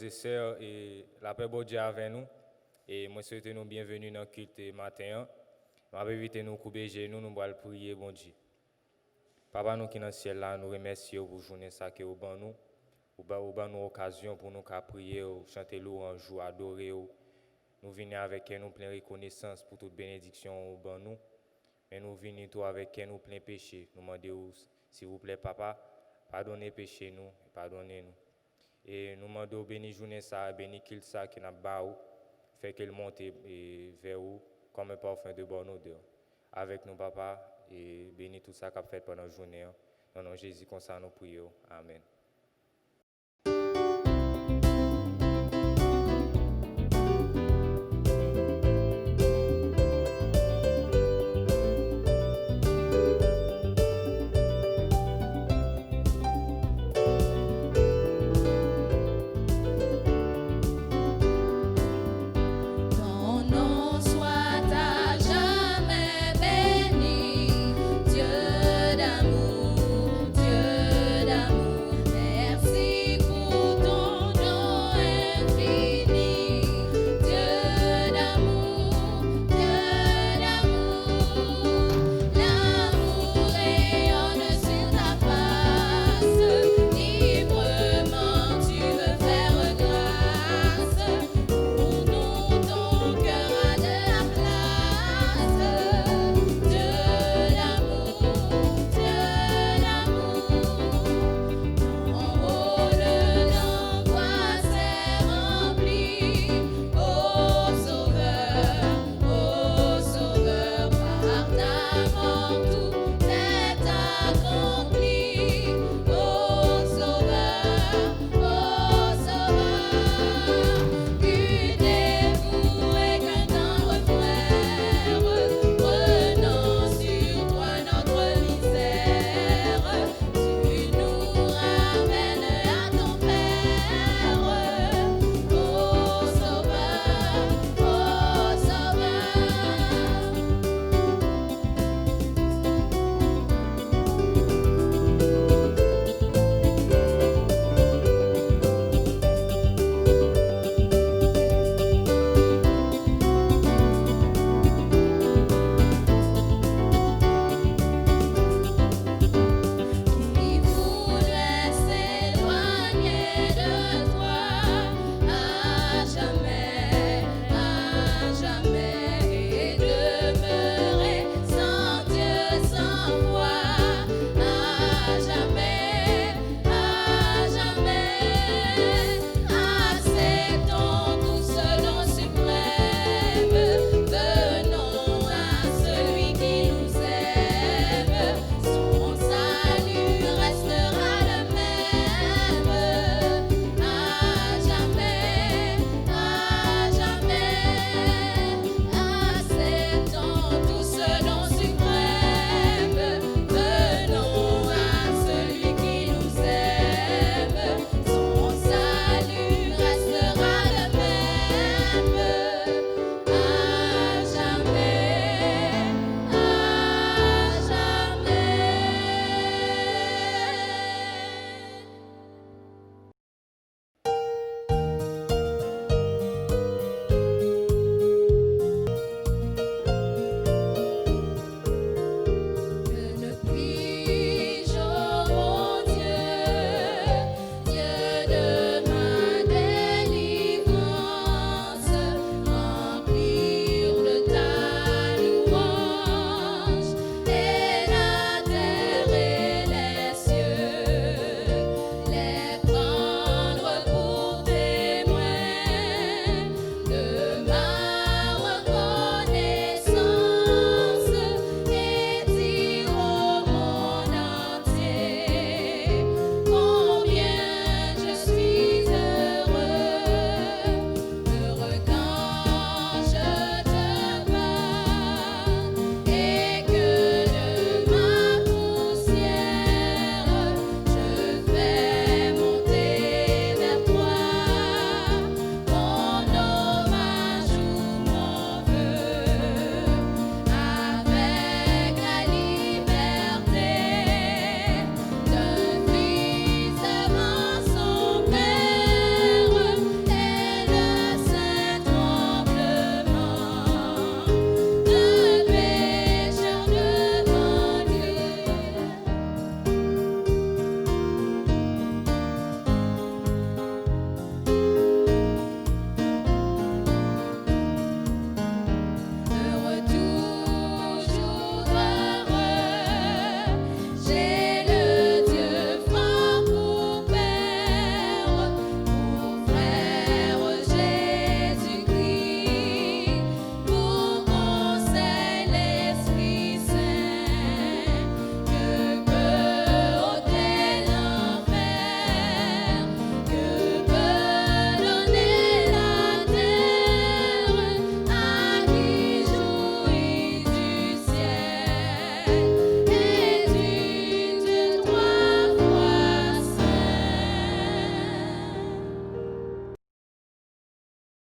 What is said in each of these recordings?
frères et sœurs, et la paix de Dieu avec nous. Et moi, souhaite nous bienvenue dans le culte matin. Je vais inviter nous à couper genoux, nous allons prier, bon Dieu. Papa, nous qui sommes dans le ciel, là, nous remercions pour la journée ça que vous avez nous. Vous avez nous occasion pour nous prier, chanter louange, adorer. Nous venons avec nous plein reconnaissance pour toute bénédiction au nous. Mais nous venons tout avec nous plein péché. Nous demandons, s'il vous plaît, Papa, pardonnez péché nous, pardonnez-nous. Et nous demandons béni journée ça, béni qu'il ça qui n'a pas ou, fait qu'il monte vers vous comme un parfum de bonne odeur. Avec nous, Papa, et béni tout ça qu'a fait pendant la journée. Dans nom de Jésus, comme ça nous prions. Amen. Dieu d'amour,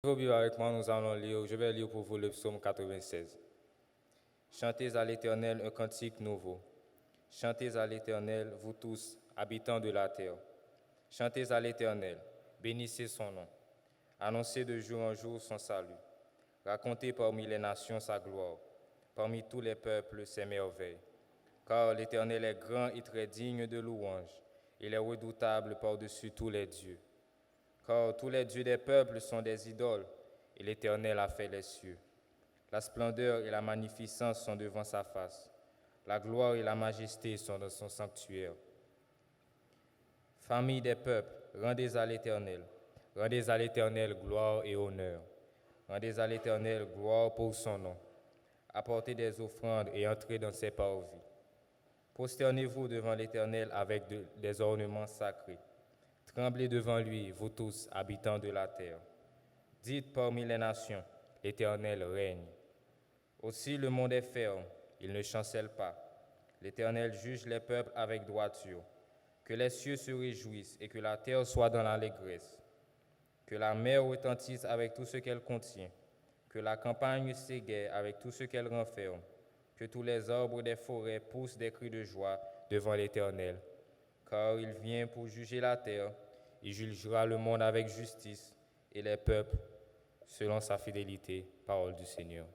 Vos Bibles avec moi, nous allons lire, je vais lire pour vous le psaume 96. Chantez à l'Éternel un cantique nouveau. Chantez à l'Éternel, vous tous, habitants de la terre. Chantez à l'Éternel, bénissez son nom. Annoncez de jour en jour son salut. Racontez parmi les nations sa gloire, parmi tous les peuples ses merveilles. Car l'Éternel est grand et très digne de louange. Il est redoutable par-dessus tous les dieux. Car tous les dieux des peuples sont des idoles, et l'Éternel a fait les cieux. La splendeur et la magnificence sont devant sa face. La gloire et la majesté sont dans son sanctuaire. Famille des peuples, rendez à l'Éternel gloire et honneur. Rendez à l'Éternel gloire pour son nom. Apportez des offrandes et entrez dans ses parvis. Prosternez-vous devant l'Éternel avec des ornements sacrés. Tremblez devant lui, vous tous, habitants de la terre. Dites parmi les nations, l'Éternel règne. Aussi le monde est ferme, il ne chancelle pas. L'Éternel juge les peuples avec droiture. Que les cieux se réjouissent et que la terre soit dans l'allégresse. Que la mer retentisse avec tout ce qu'elle contient. Que la campagne s'égaie avec tout ce qu'elle renferme. Que tous les arbres des forêts poussent des cris de joie devant l'Éternel. Car il vient pour juger la terre, il jugera le monde avec justice et les peuples selon sa fidélité. Parole du Seigneur.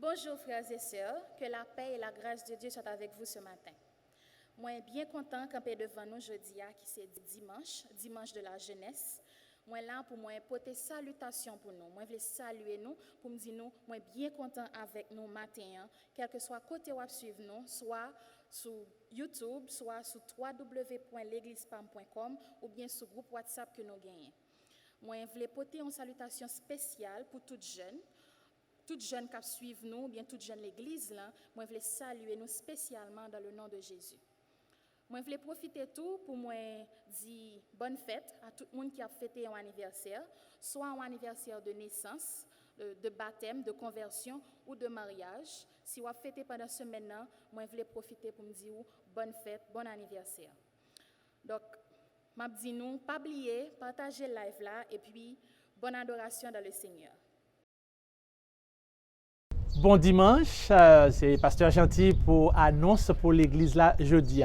Bonjour frères et sœurs, que la paix et la grâce de Dieu soient avec vous ce matin. Moi, bien content de camper devant nous jeudi, qui c'est dimanche de la jeunesse. Moi là pour moi porter salutation pour nous. Moi veux saluer nous pour me dire nous, moi bien content avec nous matin, quel que soit côté où suivre nous, soit sur YouTube, soit sur www.leglisepam.com ou bien sur le groupe WhatsApp que nous gagnons. Moi veux porter une salutation spéciale pour toutes jeunes. toutes jeunes qui suivent nous, bien toutes jeunes l'église là, moi je voulais saluer nous spécialement dans le nom de Jésus. Moi je voulais profiter tout pour moi dire bonne fête à tout le monde qui a fêté un anniversaire, soit un anniversaire de naissance, de baptême, de conversion ou de mariage. Si vous avez fêté pendant ce semaine, moi je voulais profiter pour me dire bonne fête, bon anniversaire. Donc, je dis nous, pas oublier, partager le live là et puis bonne adoration dans le Seigneur. Bon dimanche, c'est Pasteur Gentil pour annonce pour l'église là jeudi.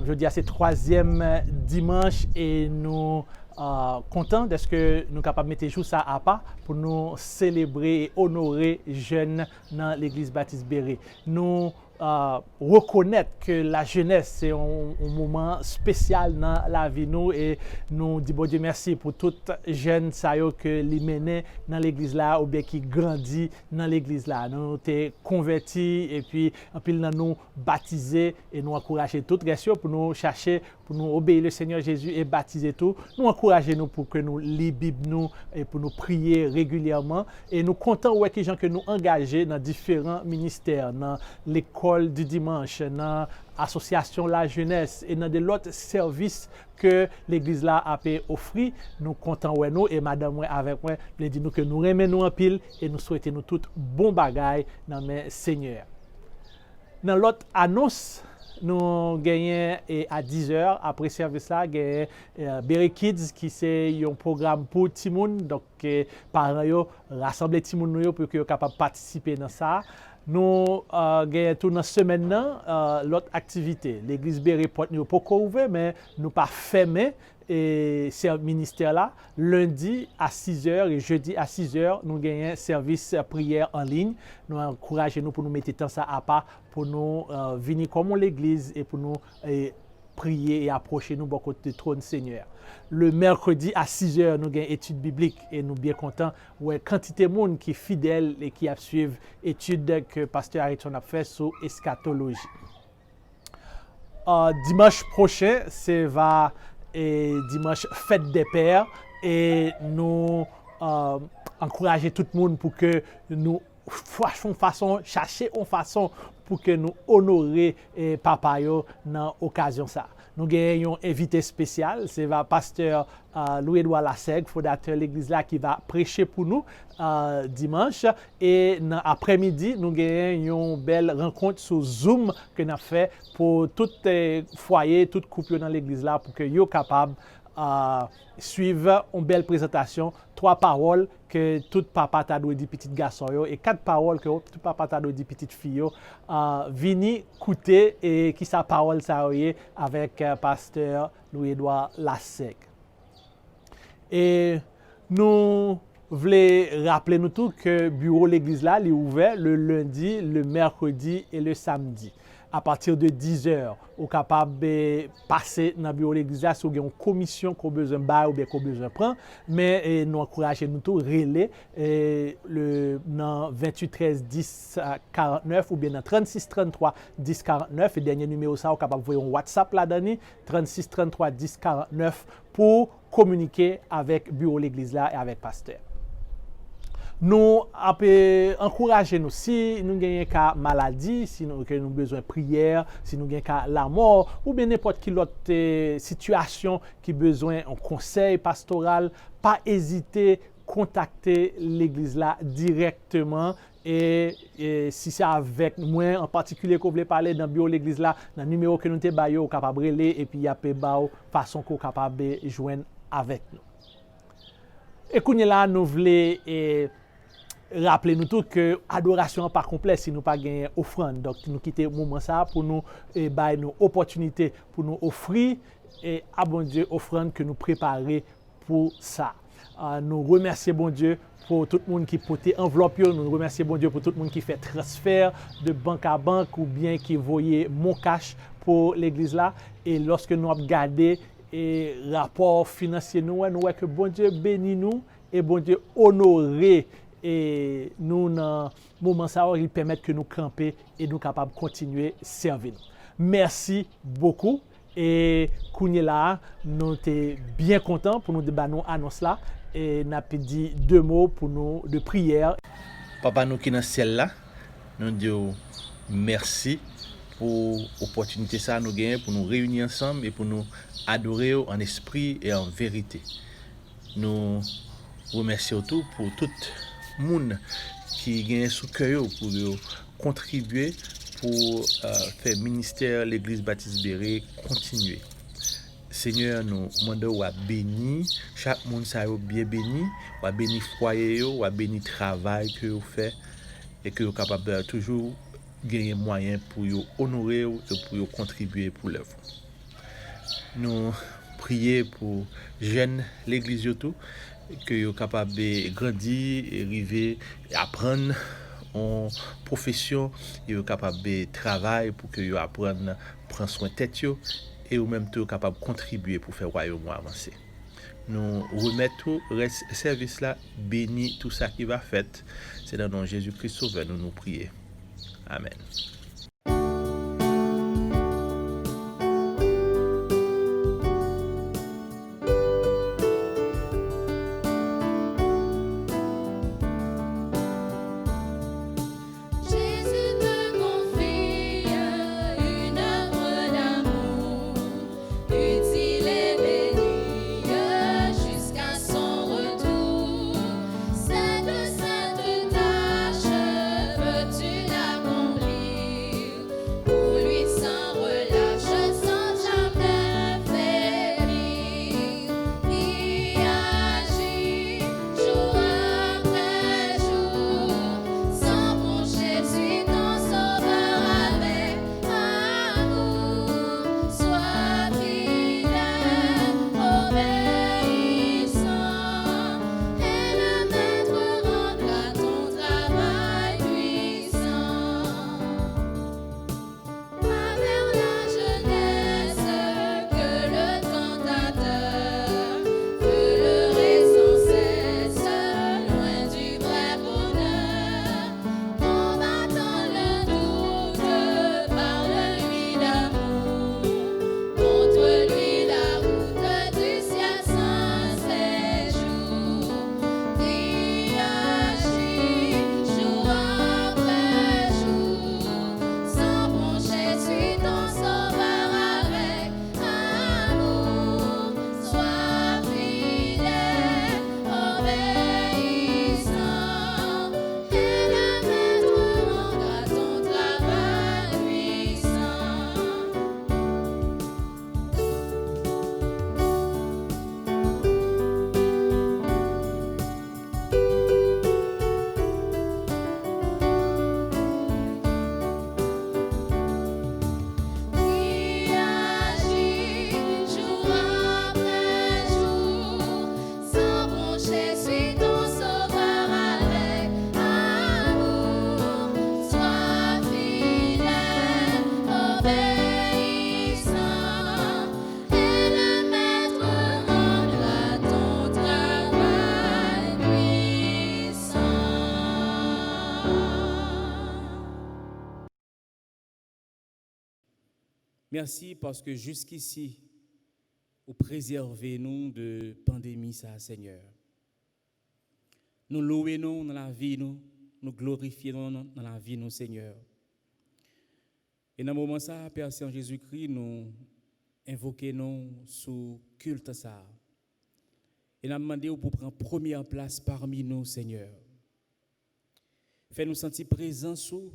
Jeudi c'est 3e dimanche et nous contents de ce que nous sommes capables de mettre jour ça à part pour nous célébrer et honorer jeunes dans l'église Baptiste Béret. Nous reconnaître que la jeunesse c'est un moment spécial dans la vie nous et nous disons bon Dieu merci pour toutes jeunes ça que les mener dans l'église là ou bien qui grandit dans l'église là. Nous t'es convertis et puis en pile nous baptiser et nous encourager toutes les pour nous chercher pour nous obéir le Seigneur Jésus et baptiser tout. Nous encourager nous pour que nous lisons Bible nous et pour nous prier régulièrement et nous comptons ouais que gens que nous engager dans différents ministères dans l'école du dimanche, dans l'association La Jeunesse et dans de l'autres services que l'église là a offert. Nous comptons ouais nous et madame ouais avec moi, nous dit nous que nous aimons nous en pile et nous souhaitons nous tout bon bagaille dans mes Seigneur. Dans l'autre annonce nous gagnons à 10h après service là gagnons Béret Kids qui c'est un programme pour Timoun donc parents yo rassembler Timoun yo pour que yo capable participer dans ça. Nous gagnons tout dans semaine l'autre activité. L'église Béret porte nous pas ouvert mais nous pas fermé et ce ministère là lundi à 6h et jeudi à 6h nous gagnons service prière en ligne. Nous encourageons nous pour nous mettre temps ça à part pour nous venir comme l'église et pour nous prier et approcher nous beaucoup du trône Seigneur. Le mercredi à 6h, nous avons études bibliques et nous sommes bien contents. Ouais, quantité de monde qui est fidèle et qui a suivi l'étude que Pasteur Harrison a fait sur eschatologie. Dimanche prochain, c'est dimanche fête des pères et nous encourager tout le monde pour que nous chercher une façon pour que nous honorions papa yo dans l'occasion ça. Nous avons un invité spécial, c'est le pasteur Louis-Edouard Lassègue, fondateur de l'église là qui va prêcher pour nous dimanche. Et dans l'après-midi, nous avons une belle rencontre sur Zoom que nous avons fait pour tout foyer, tout couple dans l'église là pour que soient capables suivre une belle présentation, 3 paroles que tout papa t'a dit petit garçon et 4 paroles que tout papa t'a dit petite fille vini écouter et qui sa parole ça avec pasteur Louis-Edouard Lassègue. Et nous voulons rappeler nous tout que bureau l'église là est ouvert le lundi, le mercredi et le samedi. À partir de 10h, vous êtes capable de passer dans le bureau de l'église si vous avez une commission qu'on a besoin de bailler ou bien qu'on a besoin de prendre. Mais nous encourageons nous tous relais dans 28 13 10 49 ou bien dans 36 33 10 49. Et le dernier numéro, ça, vous êtes capable de voir un WhatsApp là-dedans, 36 33 10 49 pour communiquer avec le bureau de l'église là et avec le pasteur. Nous encourager nous si nous gagnons cas maladie, si nous avons besoin de prière, si nous gagnons cas la mort ou bien n'importe quelle autre situation qui besoin un conseil pastoral, pas hésiter contacter l'église là directement et si c'est avec moi en particulier que vous voulez parler dans le bureau de l'église là, dans le numéro que nous te baillons capable de relayer et puis il y a pas façon qu'on capable de joindre avec nous. Et qu'on est là nous voulons rappelez-nous tout que adoration pas complète si nous pas gagner offrande. Donc nous quitter moment ça pour nous bailler nos opportunités pour nous offrir et à bon Dieu offrande que nous préparer pour ça. Nous remercions bon Dieu pour tout le monde qui porte enveloppe, nous remercions bon Dieu pour tout le monde qui fait transfert de banque à banque ou bien qui voyait mon cash pour l'église là et lorsque nous avons regardé et rapport financier nous voyons que bon Dieu bénit nous et bon Dieu honorer et nous dans moment ça il permet que nous camper et nous capables continuer à servir. Merci beaucoup et Kounyela nous sommes bien contents pour nous débattre annonce là et n'a dit 2 mots pour nous de prière. Papa nous qui dans le ciel là, nous disons merci pour l'opportunité ça nous gagner pour nous réunir ensemble et pour nous adorer en esprit et en vérité. Nous remercions tout pour tout le monde qui gagne sous cœur pour contribuer pour faire ministère l'église Baptiste Béré continuer. Seigneur, nous demandons à bénir chaque monde ça bien béni, à bénir foyer yo, à bénir travail que vous fait et que vous capable de toujours gagner moyen pour yo honorer et pour yo contribuer pour l'œuvre. Nous prier pour jeunes l'église yo tout que yo capable de grandir et arriver apprendre en profession et yo capable de travailler pour que yo apprendre prendre soin de tête yo et ou même tout capable de contribuer pour faire royaume avancer. Nous remettons tout service là, béni tout ça qui va fait. C'est dans le nom de Jésus-Christ Sauveur nous prions. Amen. Merci parce que jusqu'ici, vous préservez nous de pandémie, ça, Seigneur. Nous louons nous dans la vie, nous glorifions dans la vie, nous, Seigneur. Et dans le moment ça, Père Saint Jésus-Christ, nous invoquons nous sous culte ça. Et nous demandons pour prendre première place parmi nous, Seigneur. Fais-nous sentir présents sous.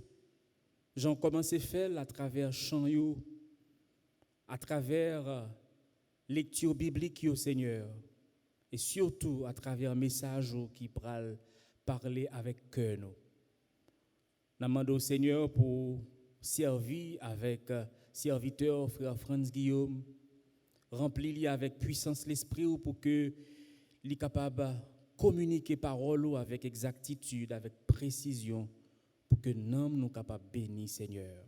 J'en commence à faire à travers chant, à travers lecture biblique, Seigneur, et surtout à travers message qui parler avec cœur. Nous demandons au Seigneur pour servir avec serviteur frère Franz Guillaume, remplir avec puissance l'esprit pour que il capable de communiquer parole avec exactitude, avec précision, pour que nous capables de bénir, Seigneur.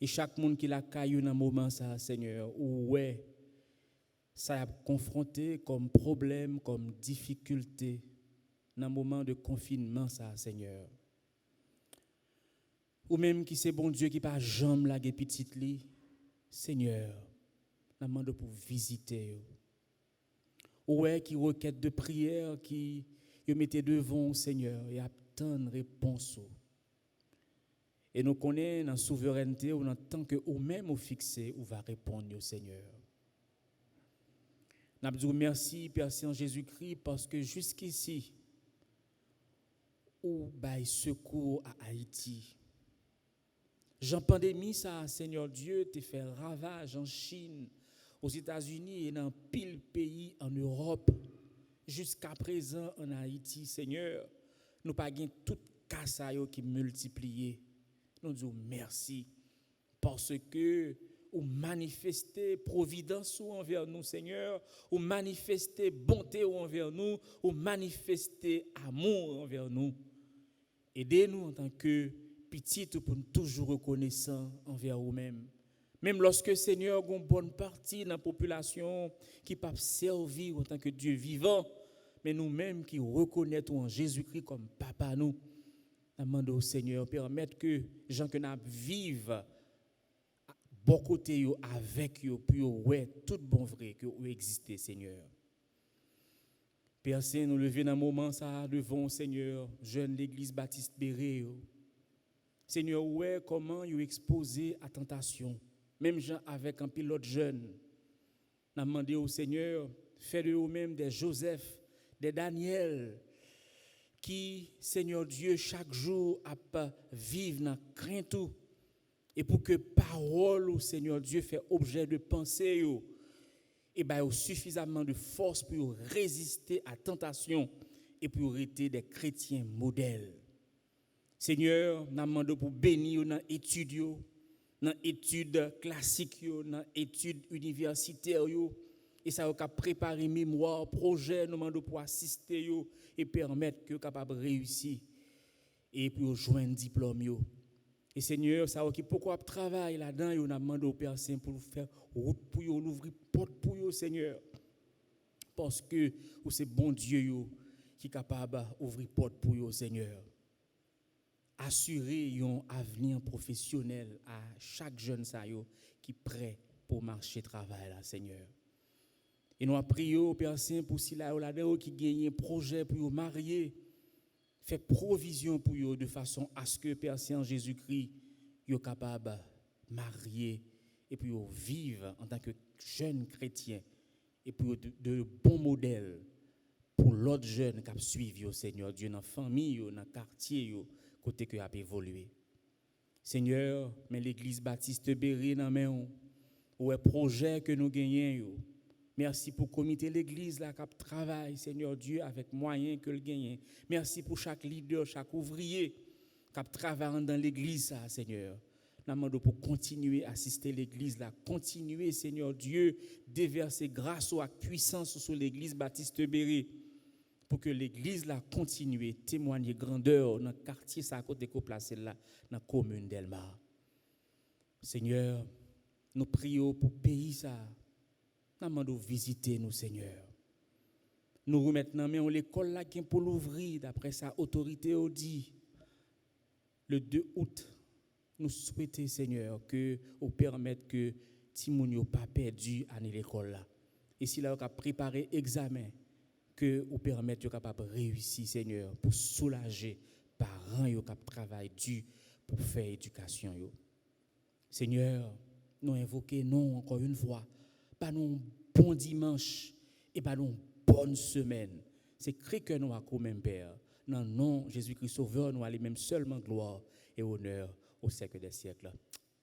Et chaque monde qui l'a caillou dans un moment, ça, Seigneur, où ça a confronté comme problème, comme difficulté, dans un moment de confinement, ça, Seigneur. Ou même qui c'est bon Dieu qui pas jamais la petite li, Seigneur, la demande pour visiter. Ou qui requête de prière qui mettez devant, Seigneur, et a attendre réponse. Et nous connaissons dans la souveraineté ou dans tant que ou même au fixé, ou va répondre au Seigneur. Nous disons merci, Père Saint Jésus-Christ, parce que jusqu'ici, ou bail secours à Haïti. Jean pandémie, ça, Seigneur Dieu, te fait ravage en Chine, aux États-Unis et dans pile pays en Europe. Jusqu'à présent en Haïti, Seigneur, nous pas gain tout cas qui multiplié. Nous disons merci parce que ou manifester providence envers nous, Seigneur, ou manifester bonté envers nous, ou manifester amour envers nous. Aidez-nous en tant que petits pour nous toujours reconnaissants envers vous-même. Même lorsque, Seigneur, une bonne partie de la population qui peut servir en tant que Dieu vivant, mais nous-mêmes qui reconnaissons en Jésus-Christ comme Papa nous, nous demandons au Seigneur, permettre que les gens que nous vivent bon côté avec eux, puis ouais, tout bon vrai que vous existez, Seigneur. Père Saint, nous levons dans un moment ça devant Seigneur, jeune l'église Baptiste Béré. Seigneur, ouais, comment vous exposé à tentation, même gens avec un pilote jeune. Nous demandons au Seigneur, faites de vous-même des Joseph, des Daniel, qui, Seigneur Dieu, chaque jour vivent dans crainte. Et pour que parole au Seigneur Dieu fait objet de pensée, et bien suffisamment de force pour résister à la tentation et pour être des chrétiens modèles. Seigneur, nous demandons pour bénir dans l'étude, dans l'étude classique, dans l'étude universitaire, et ça va préparer mémoire, projet, nous demandons pour assister et permettre que capable réussir et pour joindre diplôme. Et Seigneur, ça va qui pourquoi travailler là-dedans, on a demandé au Père Saint pour faire route pour vous, ouvrir porte pour vous, Seigneur. Parce que c'est bon Dieu qui est capable d'ouvrir porte pour vous, Seigneur. Assurer un avenir professionnel à chaque jeune qui est prêt pour marcher travail là, Seigneur. Et nous prions au Père Saint pour si là-dedans qui gagne un projet pour vous marier. Fait provision pour eux de façon à ce que Père Saint Jésus-Christ soit capable de marier et puis vivre en tant que jeune chrétien et puis de bons modèles pour l'autre jeune qui suivi au Seigneur Dieu dans la famille, dans le quartier, côté que a évolué. Seigneur, mais l'église Baptiste Béré dans main ou un projet que nous gagnons. Merci pour le comité de l'église là, qui travaille, Seigneur Dieu, avec moyens que le gagne. Merci pour chaque leader, chaque ouvrier qui travaille dans l'église, Seigneur. Nous demandons pour continuer à assister l'église là, continuer, Seigneur Dieu, déverser grâce ou puissance sur l'église Baptiste Béré, pour que l'église là continue à témoigner grandeur dans le quartier, ça à côté de placé là, dans la commune d'Elma. Seigneur, nous prions pour le pays ça. Nous demandons visiter nous, Seigneur. Nous remettons maintenant l'école là qui est pour l'ouvrir, d'après sa autorité au dit. Le 2 août, nous souhaitons, Seigneur, que vous permettez que Timoun n'ait pas perdu à l'école là. Et si là, on a préparé examen, que vous permettez de réussir, Seigneur, pour soulager les parents qui travaillent dur pour faire éducation. Seigneur, nous invoquons non encore une fois. Pas non bon dimanche et pas non bonne semaine. C'est créé que nous avons même Père. Dans le nom de Jésus-Christ Sauveur, nous allons même seulement gloire et honneur au siècle des siècles.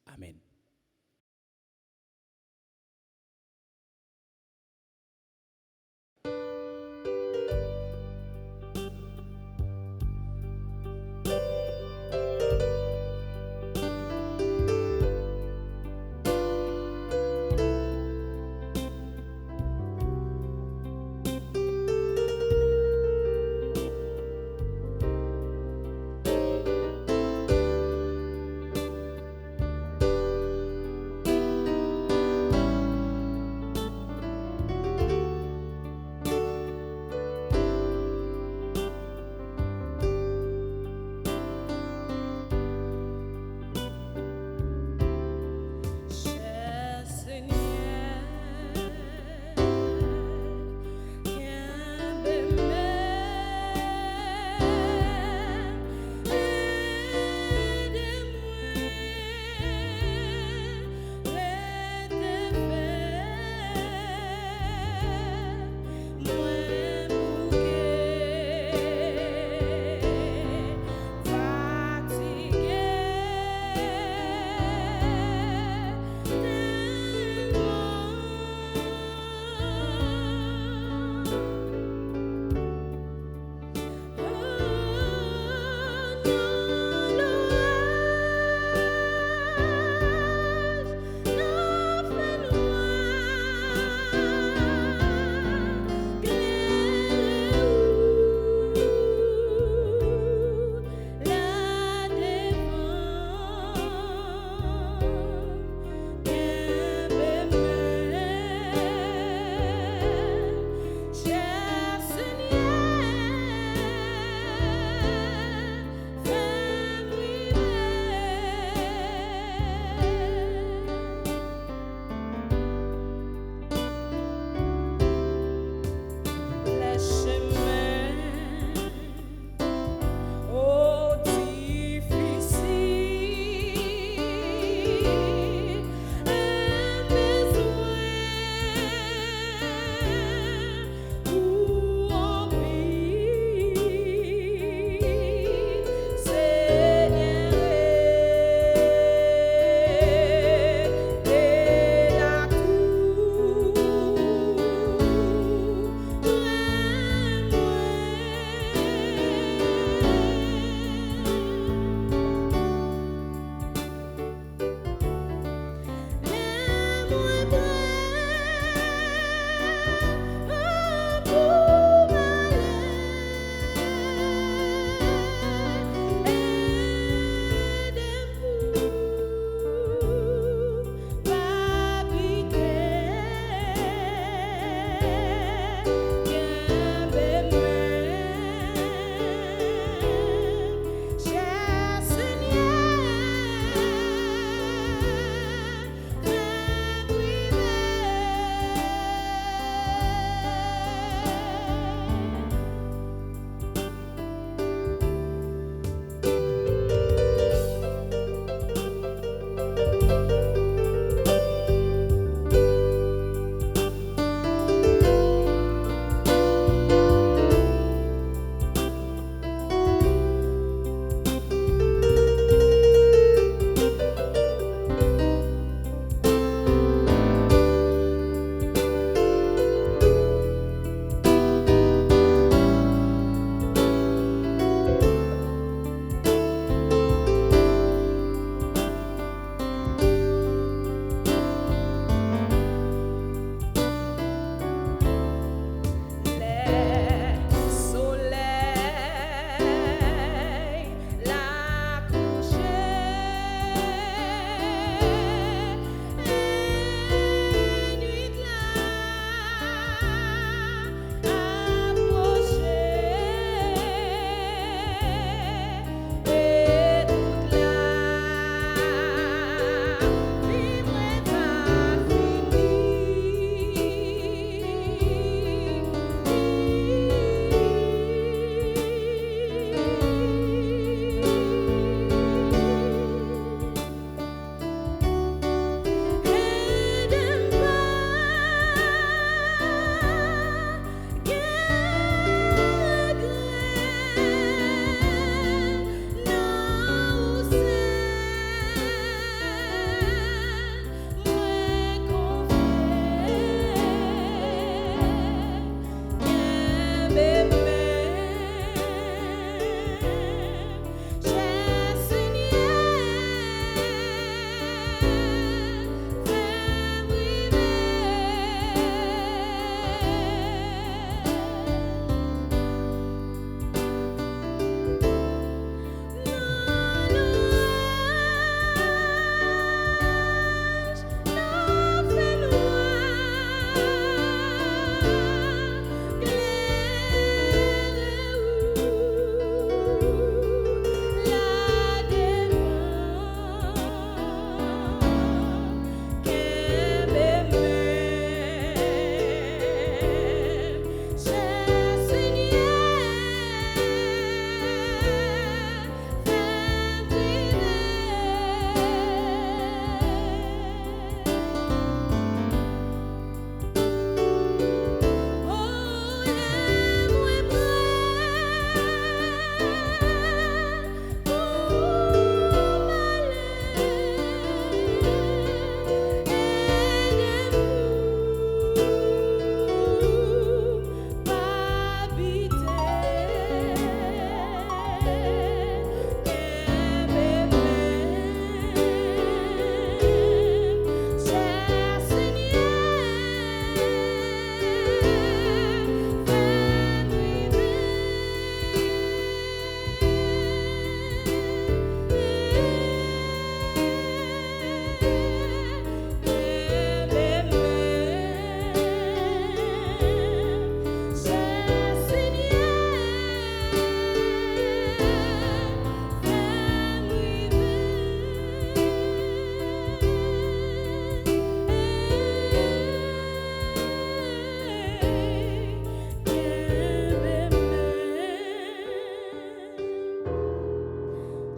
Amen.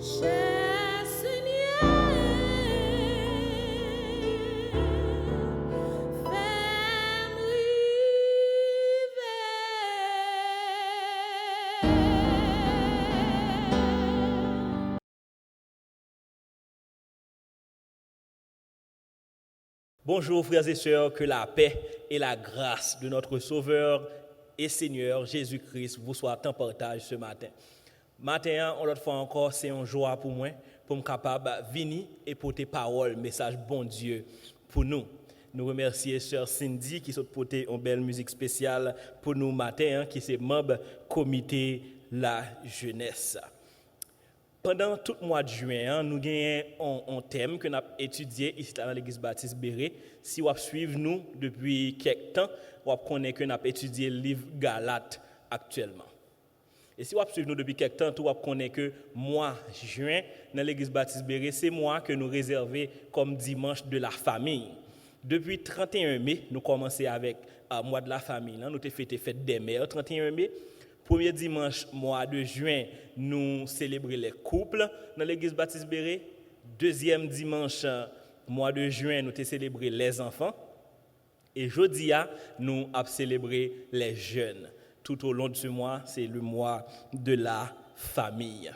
Cher Seigneur, fais-moi rêver. Bonjour frères et sœurs, que la paix et la grâce de notre Sauveur et Seigneur Jésus-Christ vous soient en partage ce matin. Matin, on l'autre fois encore, c'est une joie pour moi, pour me capable de venir et porter parole, message bon Dieu pour nous. Nous remercions sœur Cindy qui s'est porté une belle musique spéciale pour nous matin, qui est membre comité la jeunesse. Pendant tout le mois de juin, nous avons un thème que nous avons étudié ici dans l'église Baptiste Béret. Si vous suivez nous depuis quelques temps, vous connaissez que nous avons étudié le livre Galates actuellement. Et si vous suivez nous depuis quelques temps, vous connaissez que mois de juin, dans l'église Baptiste Béret, c'est mois que nous réservons comme dimanche de la famille. Depuis 31 mai, nous commençons avec le mois de la famille. Nous avons fêté fête des mères 31 mai. Premier dimanche, mois de juin, nous célébrons les couples dans l'église Baptiste Béret. Deuxième dimanche, mois de juin, nous célébrons les enfants. Et jeudi, nous avons célébré les jeunes. Tout au long de ce mois, c'est le mois de la famille.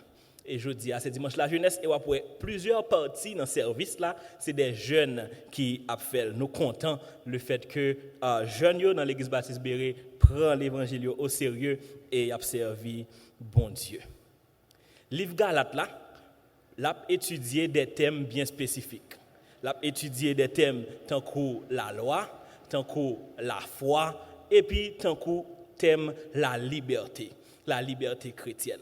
Et jeudi, c'est dimanche la jeunesse. Et après plusieurs parties dans le service, là, c'est des jeunes qui ont fait. Nous comptons le fait que jeunes dans l'église Baptiste Béret prennent l'évangile au sérieux et ont servi bon Dieu. Livre Galates, là, l'a étudié des thèmes bien spécifiques. L'a étudié des thèmes tant que la loi, tant que la foi, et puis tant que thème la liberté chrétienne.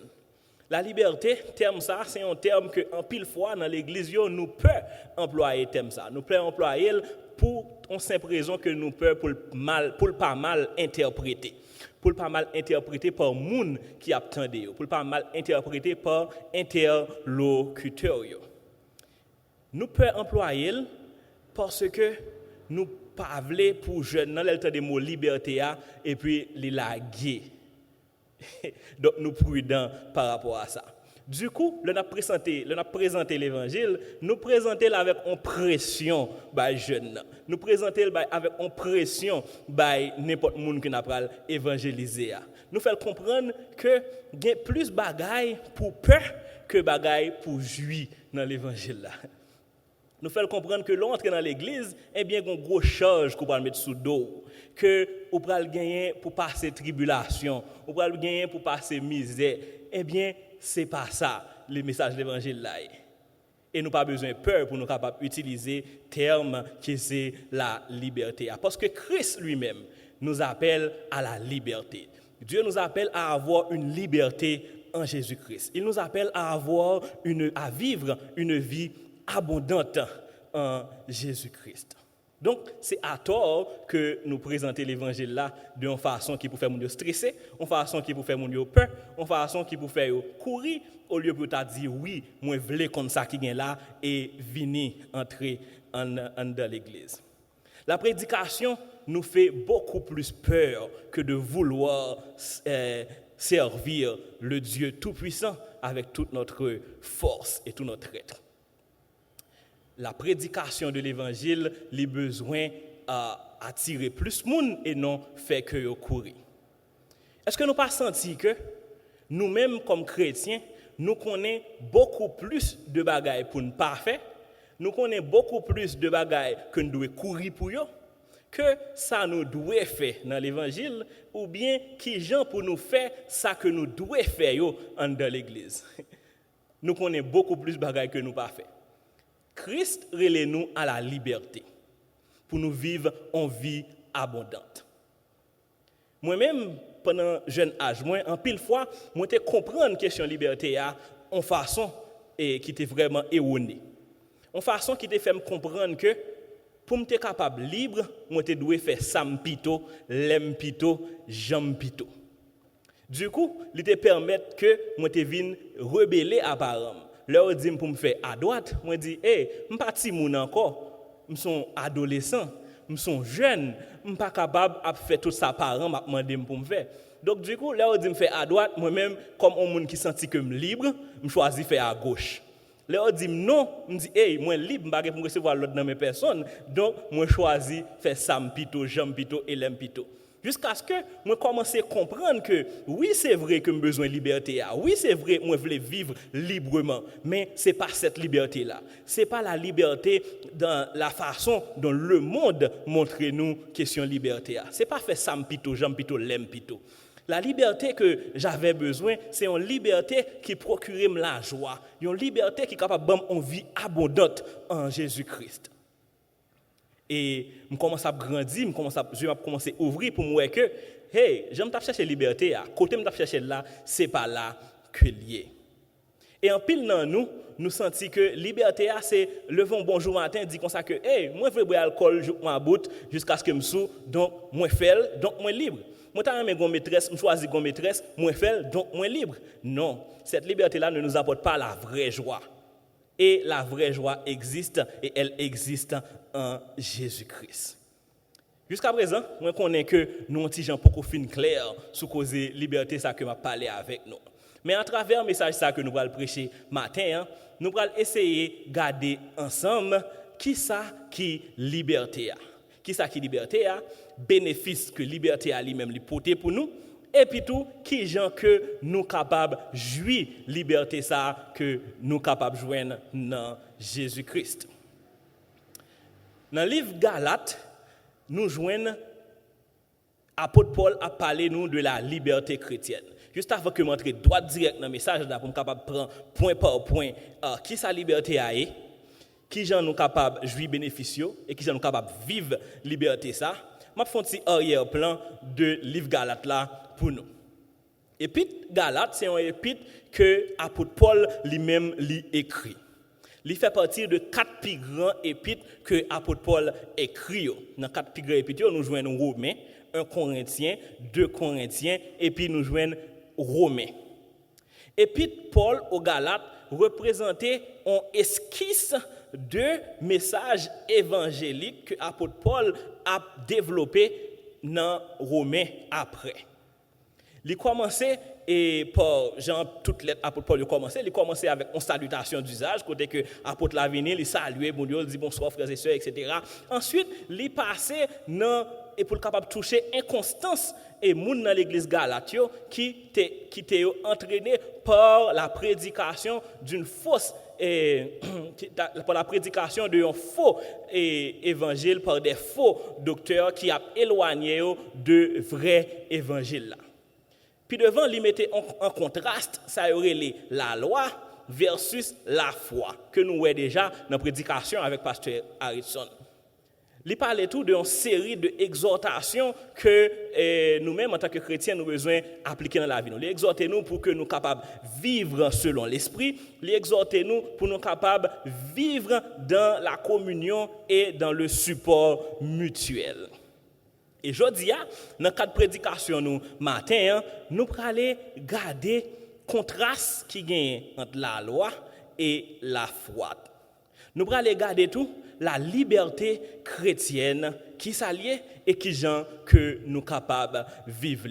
La liberté, terme ça, c'est un terme que en pile fois dans l'église nous peut employer terme ça. Nous peut employer pour une simple raison que nous peut pour pas mal interpréter. Pour pas mal interpréter par moun qui attendait, pour pas mal interpréter par interlocuteur. Nous peut employer parce que nous pas voulons pour jeunes dans le temps des mots liberté et puis les laguer. Donc nous prudents par rapport à ça. Du coup, nous avons présenté l'évangile, nous présentons avec une pression par jeunes. Nous présentons avec une pression par n'importe qui qui n'a pas évangélisé. Nous faisons comprendre que il y a plus de bagailles pour peur que de bagailles pour jouir dans l'évangile. Nous faisons comprendre que l'entrée dans l'église, eh bien, il y a une grosse charge qu'on va mettre sous dos. Que on va gagner pour passer tribulation, on va gagner pour passer misère. Eh bien, c'est pas ça le message de l'évangile là. Et nous pas besoin de peur pour nous capables d'utiliser terme qui c'est la liberté. Parce que Christ lui-même nous appelle à la liberté. Dieu nous appelle à avoir une liberté en Jésus-Christ. Il nous appelle à vivre une vie abondante en Jésus-Christ. Donc, c'est à tort que nous présentons l'évangile là d'une façon qui peut faire nous stresser, une façon qui peut faire nous peur, une façon qui peut faire courir, au lieu de dire oui, moi je veux comme ça qui est là et venir entrer dans l'église. La prédication nous fait beaucoup plus peur que de vouloir servir le Dieu Tout-Puissant avec toute notre force et tout notre être. La prédication de l'évangile, les besoins attirer plus de monde et non faire que courir. Est-ce que nous pas senti que nous-mêmes comme chrétiens, nous connaissons beaucoup plus de bagailles pour ne pas faire, nous connaissons beaucoup plus de bagailles que nous devons courir pour eux, que ça nous doit faire dans l'évangile, ou bien qui gens pour nous faire ça que nous devons faire dans l'église. Nous connaissons beaucoup plus de bagailles que nous pas faire. Christ relève nous à la liberté pour nous vivre en vie abondante. Moi-même, pendant jeune âge, en pile fois, moi te comprendre la question de liberté en façon qui était vraiment erronée. En façon qui te fait me comprendre que pour me capable libre, moi te dois faire sam pito, lem pito, jam pito. Du coup, il te permet que moi te vienne rebeller à parents. Leur dit pour me faire à droite, moi dis je pas petit moun encore, je suis adolescent, je suis jeune, je pas capable de faire tout ça parents m'a demandé pour me faire. Donc du coup, là on dit me faire à droite, moi-même comme un monde qui senti que me libre, me choisi faire à gauche. Là on dit non, me dit hey, moi libre, pas pour recevoir l'autre dans mes personnes. Donc moi choisi faire ça pito, j'aime pito et l'aime pito. Jusqu'à ce que moi commence à comprendre que oui, c'est vrai que j'ai besoin de liberté. Oui, c'est vrai que moi je veux vivre librement. Mais ce n'est pas cette liberté-là. Ce n'est pas la liberté dans la façon dont le monde montre nous question liberté. Ce n'est pas faire ça pito, j'aime pito, l'aime pito. La liberté que j'avais besoin, c'est une liberté qui procurait la joie. Une liberté qui est capable de donner une vie abondante en Jésus-Christ. Et je commence à grandir, je vais commencer à ouvrir pour moi que, hey, j'aime chercher la liberté, côté je chercher là, ce n'est pas là que lié. Et en pile dans nous sentons que la liberté, c'est lever bonjour matin, dire comme ça que, hey, moi je veux boire l'alcool ma bout jusqu'à ce que je me sous, donc moi fais, donc moi libre. Moi t'as une maîtresse, je choisis une maîtresse, moi fais, donc moi libre. Non, cette liberté-là ne nous apporte pas la vraie joie. Et la vraie joie existe, et elle existe en Jésus-Christ. Jusqu'à présent, moi connais que nous avons des gens beaucoup fin clair sur cause liberté ça que m'a parlé avec nous. Mais à travers le message ça que nous allons prêcher matin, nous allons essayer de garder ensemble qui ça qui liberté a. Qui ça qui liberté a, bénéfice que liberté a lui-même lui porter pour nous. Et puis tout, qui gens que nous capables de jouir liberté ça que nous capables de joindre dans Jésus-Christ. Dans le livre Galates, nous joignons apôtre Paul a parlé nous de la liberté chrétienne. Juste avant que m'entrer droit direct dans le message là pour me capable prendre point par point qui sa liberté a qui gens nous capables de jouir bénéficiaux et qui gens nous capables de vivre liberté ça. M'a fait un petit arrière-plan de livre Galates là pour nous. Épître Galates, c'est un épître que apôtre Paul lui-même lui écrit. Il fait partie de 4 plus grands épîtres que apôtre Paul écrit. Dans 4 plus grands épîtres, nous joignons Romains, 1 Corinthiens, 2 Corinthiens et puis nous joignons Romains. Épître Paul aux Galates représentait un esquisse de messages évangéliques que apôtre Paul a développé dans Romains après. Il commençait et par Jean toute lettre apôtre Paul il commençait avec une salutation d'usage côté que apôtre la venir il saluait bon Dieu il dit bonsoir frères et sœurs etc. Ensuite il passait dans et pour capable toucher inconstance et moun dans l'église Galatio qui était entraîné par la prédication d'une fausse par la prédication d'un faux évangile par des faux docteurs qui a éloigné de vrai évangile là. Puis devant, il mettait en contraste, ça y aurait la loi versus la foi, que nous voyons déjà dans la prédication avec pasteur Harrison. Il parlait tout d'une série d'exhortations que nous-mêmes, en tant que chrétiens, nous avons besoin d'appliquer dans la vie. Il exhortait nous pour que nous soyons capables de vivre selon l'esprit. Il exhortait nous pour nous capables de vivre dans la communion et dans le support mutuel. Et aujourd'hui, dans le cadre de prédication nous matin, nous allons garder le contraste qui gagne entre la loi et la foi. Nous allons garder tout la liberté chrétienne qui s'allie et qui gens que nous sommes capables de vivre.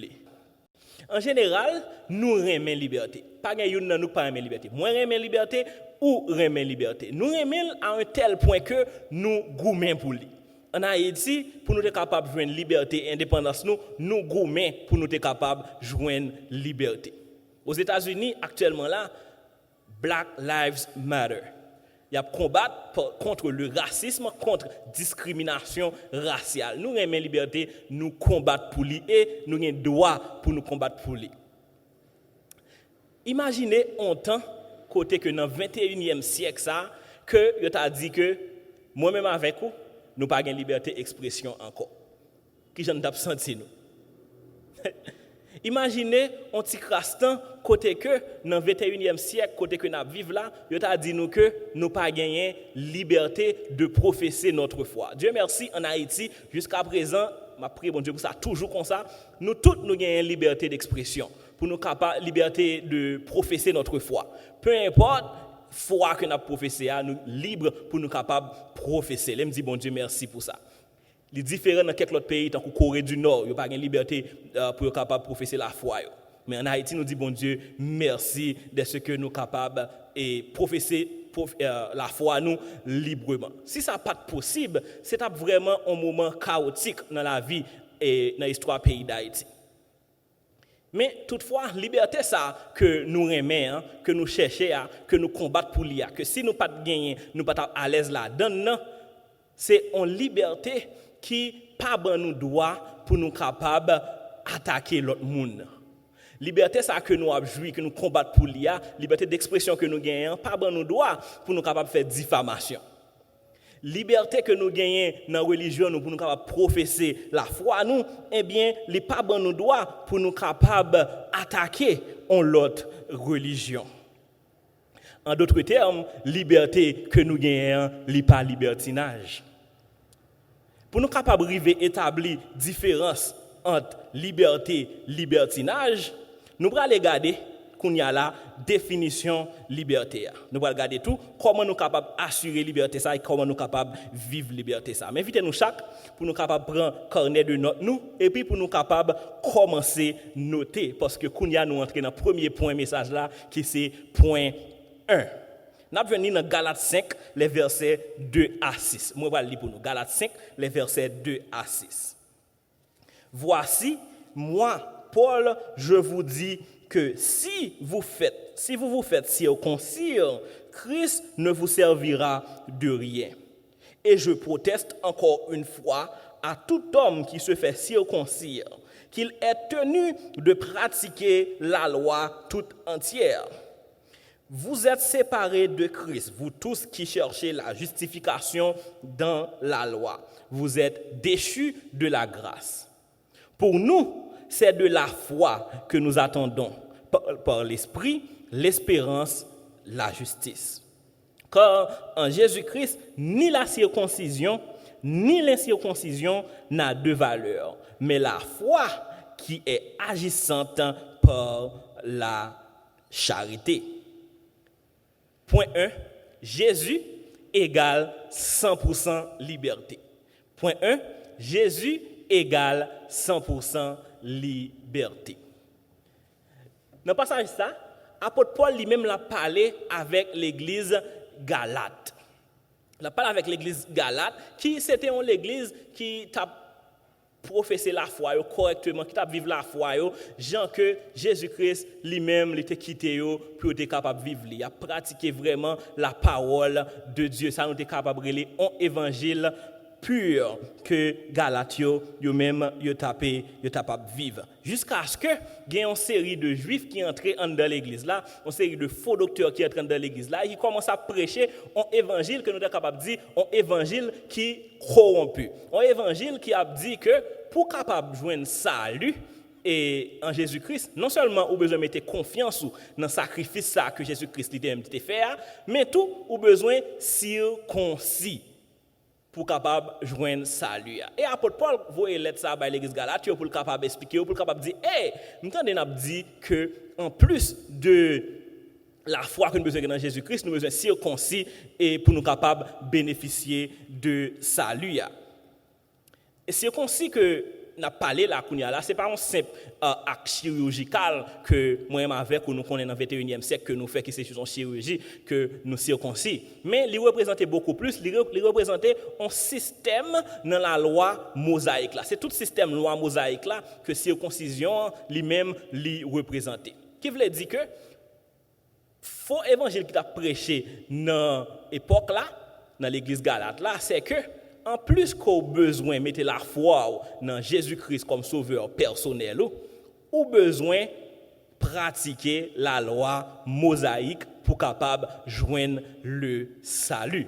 En général, nous aimons la liberté. Pas de nous ne pas aimer la liberté. Moi aimons la liberté ou aimons la liberté. Nous aimons à un tel point que nous goûtons pour lui. En Haïti, pour nous être capables de joindre liberté et indépendance, nous gourmets pour nous être capables de joindre liberté. Aux États-Unis, actuellement là, Black Lives Matter. Il y a combattre contre le racisme, contre la discrimination raciale. Nous aimons la liberté, nous combattons pour lui et nous avons le droit pour nous combattre pour lui. Imaginez un temps, côté que dans le 21e siècle, ça, que je t'ai dit que moi-même avec vous, nous n'avons pas de liberté d'expression encore. Qui j'en ai senti nous? Imaginez un petit crastan côté que dans le 21e siècle, côté que nous vivons là, il a dit nous que nous n'avons pas gagné liberté de professer notre foi. Dieu merci, en Haïti, jusqu'à présent, je prie bon Dieu pour ça, toujours comme ça, nous tous nous gagnons liberté d'expression, pour nous capable liberté de professer notre foi. Peu importe foi que nous avons professé, nous libres pour nous capables de professer. Je me dis bon Dieu merci pour ça. Les différents dans quelques autres pays, tant que Corée du Nord, ils n'ont pas de liberté pour être capable de professer la foi. Mais en Haïti, nous disons, bon Dieu, merci de ce que nous sommes capables de professer la foi nous librement. Si ça n'est pas possible, c'est vraiment un moment chaotique dans la vie et dans l'histoire du pays d'Haïti. Mais toutefois, liberté ça que nous aimons, que nous cherchons, que nous combattons pour l'IA, que si nous pas gagner, nous pas à l'aise là-dedans, c'est une liberté qui pas ban nous droit pour nous capables attaquer l'autre monde. Liberté ça que nous avons joui, que nous combattons pour l'IA, liberté d'expression que nous gagnons, pas ban nous droit pour nous capables faire diffamation. Liberté que nous gagnons dans la religion nous pour nous capables professer la foi nous, eh bien, les pas ban nous droit pour nous capables attaquer l'autre religion. En d'autres termes, liberté que nous gagnons, n'est pas libertinage. Pour nous capables d'arriver établir différence entre liberté et libertinage, nous allons regarder qu'on y a la définition liberté. Nous allons regarder tout, comment nous sommes capables d'assurer liberté ça et comment nous sommes capables de vivre liberté ça. Mais invitez-nous chaque pour nous capables de prendre carnet de notes nous et puis pour nous capables de commencer à noter parce que qu'on y a nous entrer dans le premier point message là qui c'est point 1. Nous allons venir dans Galates 5, les versets 2 à 6. Moi, je vais lire pour nous. Galates 5, les versets 2 à 6. Voici, moi, Paul, je vous dis que si vous vous faites circoncire, Christ ne vous servira de rien. Et je proteste encore une fois à tout homme qui se fait circoncire, qu'il est tenu de pratiquer la loi toute entière. Vous êtes séparés de Christ, vous tous qui cherchez la justification dans la loi. Vous êtes déchus de la grâce. Pour nous, c'est de la foi que nous attendons par l'Esprit, l'espérance, la justice. Car en Jésus-Christ, ni la circoncision, ni l'incirconcision n'a de valeur, mais la foi qui est agissante par la charité. Point 1, Jésus égale 100% liberté. Point 1, Jésus égale 100% liberté. Dans le passage ça, apôtre Paul lui-même l'a parlé avec l'église Galate. Il a parlé avec l'église Galate, qui c'était une église qui t'a professé la foi correctement, qui t'a vécu la foi, gens que Jésus-Christ lui-même l'était quitté pour être capable de vivre. Il a pratiqué vraiment la parole de Dieu. Ça nous était capable de lire un évangile pur que Galatio eux-mêmes yo capable vivre jusqu'à ce que il y ait une série de juifs qui entraient dans l'église là, une série de faux docteurs qui entraient dans l'église là, ils commencent à prêcher un évangile que nous sommes capable de dire un évangile qui corrompu, un évangile qui a dit que pour capable joindre salut et en Jésus-Christ, non seulement vous besoin de mettre confiance dans le sacrifice ça que Jésus-Christ lui-même a fait, mais tout vous besoin circoncis pour capable joindre salut. Et apôtre Paul voyait lettre ça à l'église Galate pour capable expliquer, pour capable dire nous t'entendons dit que en plus de la foi que nous besoin dans Jésus-Christ, nous besoin circoncis et pour nous capable bénéficier de salut. Et circoncis que n'a parlé là c'est pas un simple acte chirurgical que moi-même avec ou nous connaissons dans le 21e siècle que nous fait qui c'est une chirurgie que nous circoncis, mais il représentait beaucoup plus, il représentait un système dans la loi mosaïque là. C'est tout système loi mosaïque là que circoncision lui-même lui représentait. Qui veut dire que faux évangile qui t'a prêché dans époque là dans l'église Galate là, c'est que en plus qu'au besoin de mettre la foi dans Jésus-Christ comme sauveur personnel, ou besoin de pratiquer la loi mosaïque pour capable joindre le salut.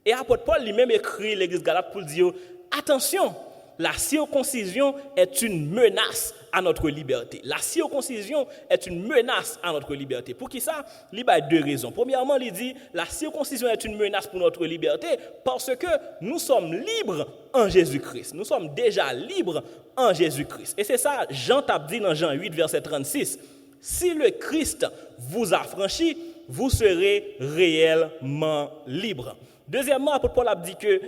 Et apôtre Paul lui-même écrit l'église Galate pour dire attention, la circoncision est une menace à notre liberté. La circoncision est une menace à notre liberté. Pour qui ça? Il y a deux raisons. Premièrement, il dit la circoncision est une menace pour notre liberté parce que nous sommes libres en Jésus-Christ. Nous sommes déjà libres en Jésus-Christ. Et c'est ça, Jean t'a dit dans Jean 8, verset 36. Si le Christ vous a franchi, vous serez réellement libres. Deuxièmement, apôtre Paul a dit que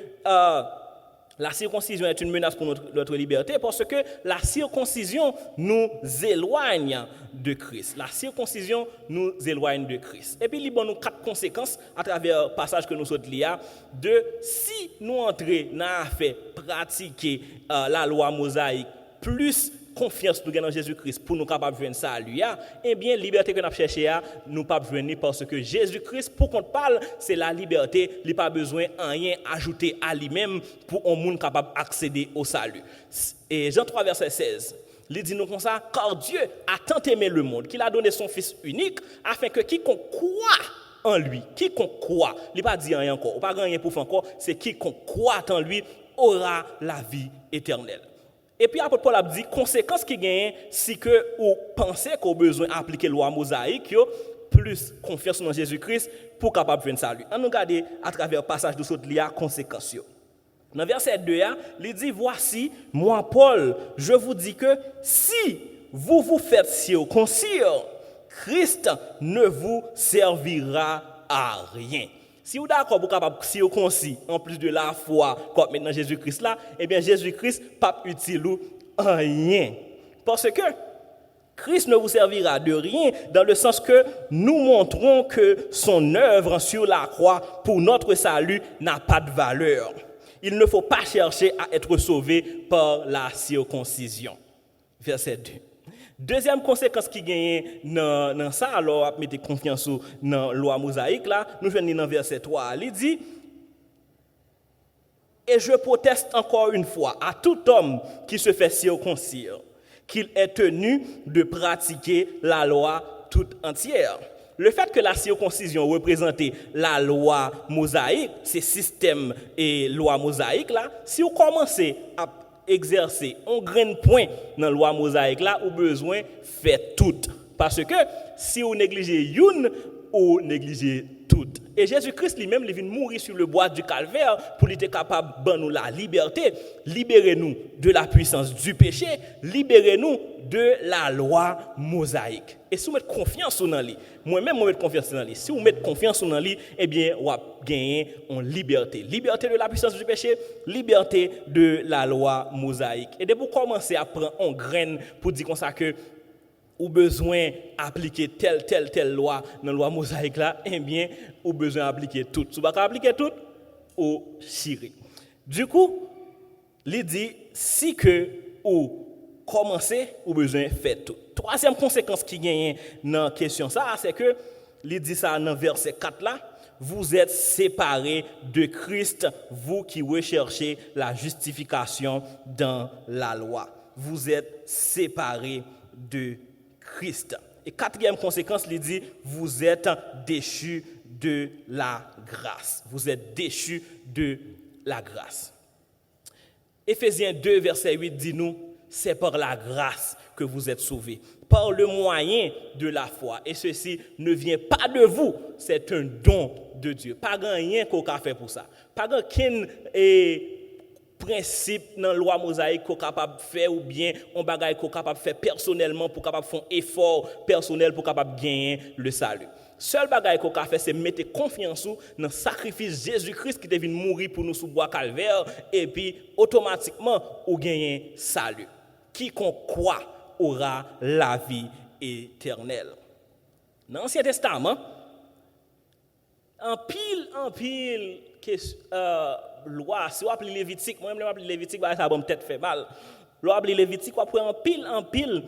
La circoncision est une menace pour notre liberté parce que la circoncision nous éloigne de Christ. La circoncision nous éloigne de Christ. Et puis, il y a 4 conséquences à travers le passage que nous sommes lire de si nous entrons dans fait pratiquer la loi mosaïque plus confiance nous dans Jésus-Christ pour nous capables de joindre ça à lui, eh bien liberté que nous cherché nous pas joindre parce que Jésus-Christ pour qu'on parle c'est la liberté, il pas besoin rien ajouter à lui-même pour un monde capable accéder au salut. Et Jean 3 verset 16 il dit nous comme ça car Dieu a tant aimé le monde qu'il a donné son fils unique afin que quiconque croit en lui, quiconque croit, il pas dit rien encore, pas rien pour faire encore, c'est quiconque croit en lui aura la vie éternelle. Et puis, apôtre Paul a dit, conséquence qui gagne, si que vous pensez qu'on a besoin d'appliquer la loi mosaïque, plus confiance dans Jésus-Christ pour capable de faire salut. On nous regarde à travers le passage de cette lia conséquence. Dans verset 2, il dit, voici, moi Paul, je vous dis que si vous vous faites circoncire, Christ ne vous servira à rien. Si vous êtes d'accord pour capable circoncis en plus de la foi comme maintenant Jésus-Christ là, eh bien Jésus-Christ pas utile ou rien. Parce que Christ ne vous servira de rien dans le sens que nous montrons que son œuvre sur la croix pour notre salut n'a pas de valeur. Il ne faut pas chercher à être sauvé par la circoncision. Verset 2. Deuxième conséquence qui gagne dans ça, alors mettez confiance dans la loi mosaïque là, nous venons dans verset 3, il dit et je proteste encore une fois à tout homme qui se fait circoncire qu'il est tenu de pratiquer la loi toute entière. Le fait que la circoncision représentait la loi mosaïque, ces systèmes et loi mosaïque là, si vous commencez à exercer un grain de point dans la loi mosaïque là, ou besoin faire tout. Parce que si vous négligez une, ou négligez tout. Et Jésus-Christ lui-même, il vient mourir sur le bois du calvaire pour être capable de nous la liberté. Libérez-nous de la puissance du péché. Libérez-nous de la loi mosaïque. Et si vous mettez confiance dans lui, moi-même, je mets confiance dans lui. Si vous mettez confiance dans lui, eh bien, vous gagnez en liberté. Liberté de la puissance du péché, liberté de la loi mosaïque. Et dès que vous commencez à prendre en graine pour dire comme ça que ou besoin d'appliquer telle loi dans la loi mosaïque là, eh bien, ou besoin d'appliquer tout. Si vous ne pouvez pas appliquer tout, ou chiré. Du coup, il dit, si que ou commencez, ou besoin de faire tout. Troisième conséquence qui gagne dans la question, ça, c'est que, il dit ça dans verset 4 là, vous êtes séparés de Christ, vous qui recherchez la justification dans la loi. Vous êtes séparés de Christ. Et quatrième conséquence, il dit, vous êtes déchus de la grâce. Vous êtes déchus de la grâce. Éphésiens 2, verset 8 dit nous, c'est par la grâce que vous êtes sauvés, par le moyen de la foi. Et ceci ne vient pas de vous, c'est un don de Dieu. Pas rien qu'on a fait pour ça. Pas aucun principe dans la loi mosaïque qu'on est capable de faire ou bien on bagaille qu'on est capable de faire personnellement pour capable faire un effort personnel pour capable gagner le salut. Seul bagaille qu'on a fait c'est mettre confiance dans le sacrifice Jésus-Christ qui est venu mourir pour nous sous bois calvaire et puis automatiquement on gagne salut. Quiconque croit aura la vie éternelle. Dans l'Ancien Testament, en pile loi, si vous appelez Lévitique, moi-même, je appelle Lévitique, ça va me tête fait mal. Vous appelez Lévitique, vous appelez en pile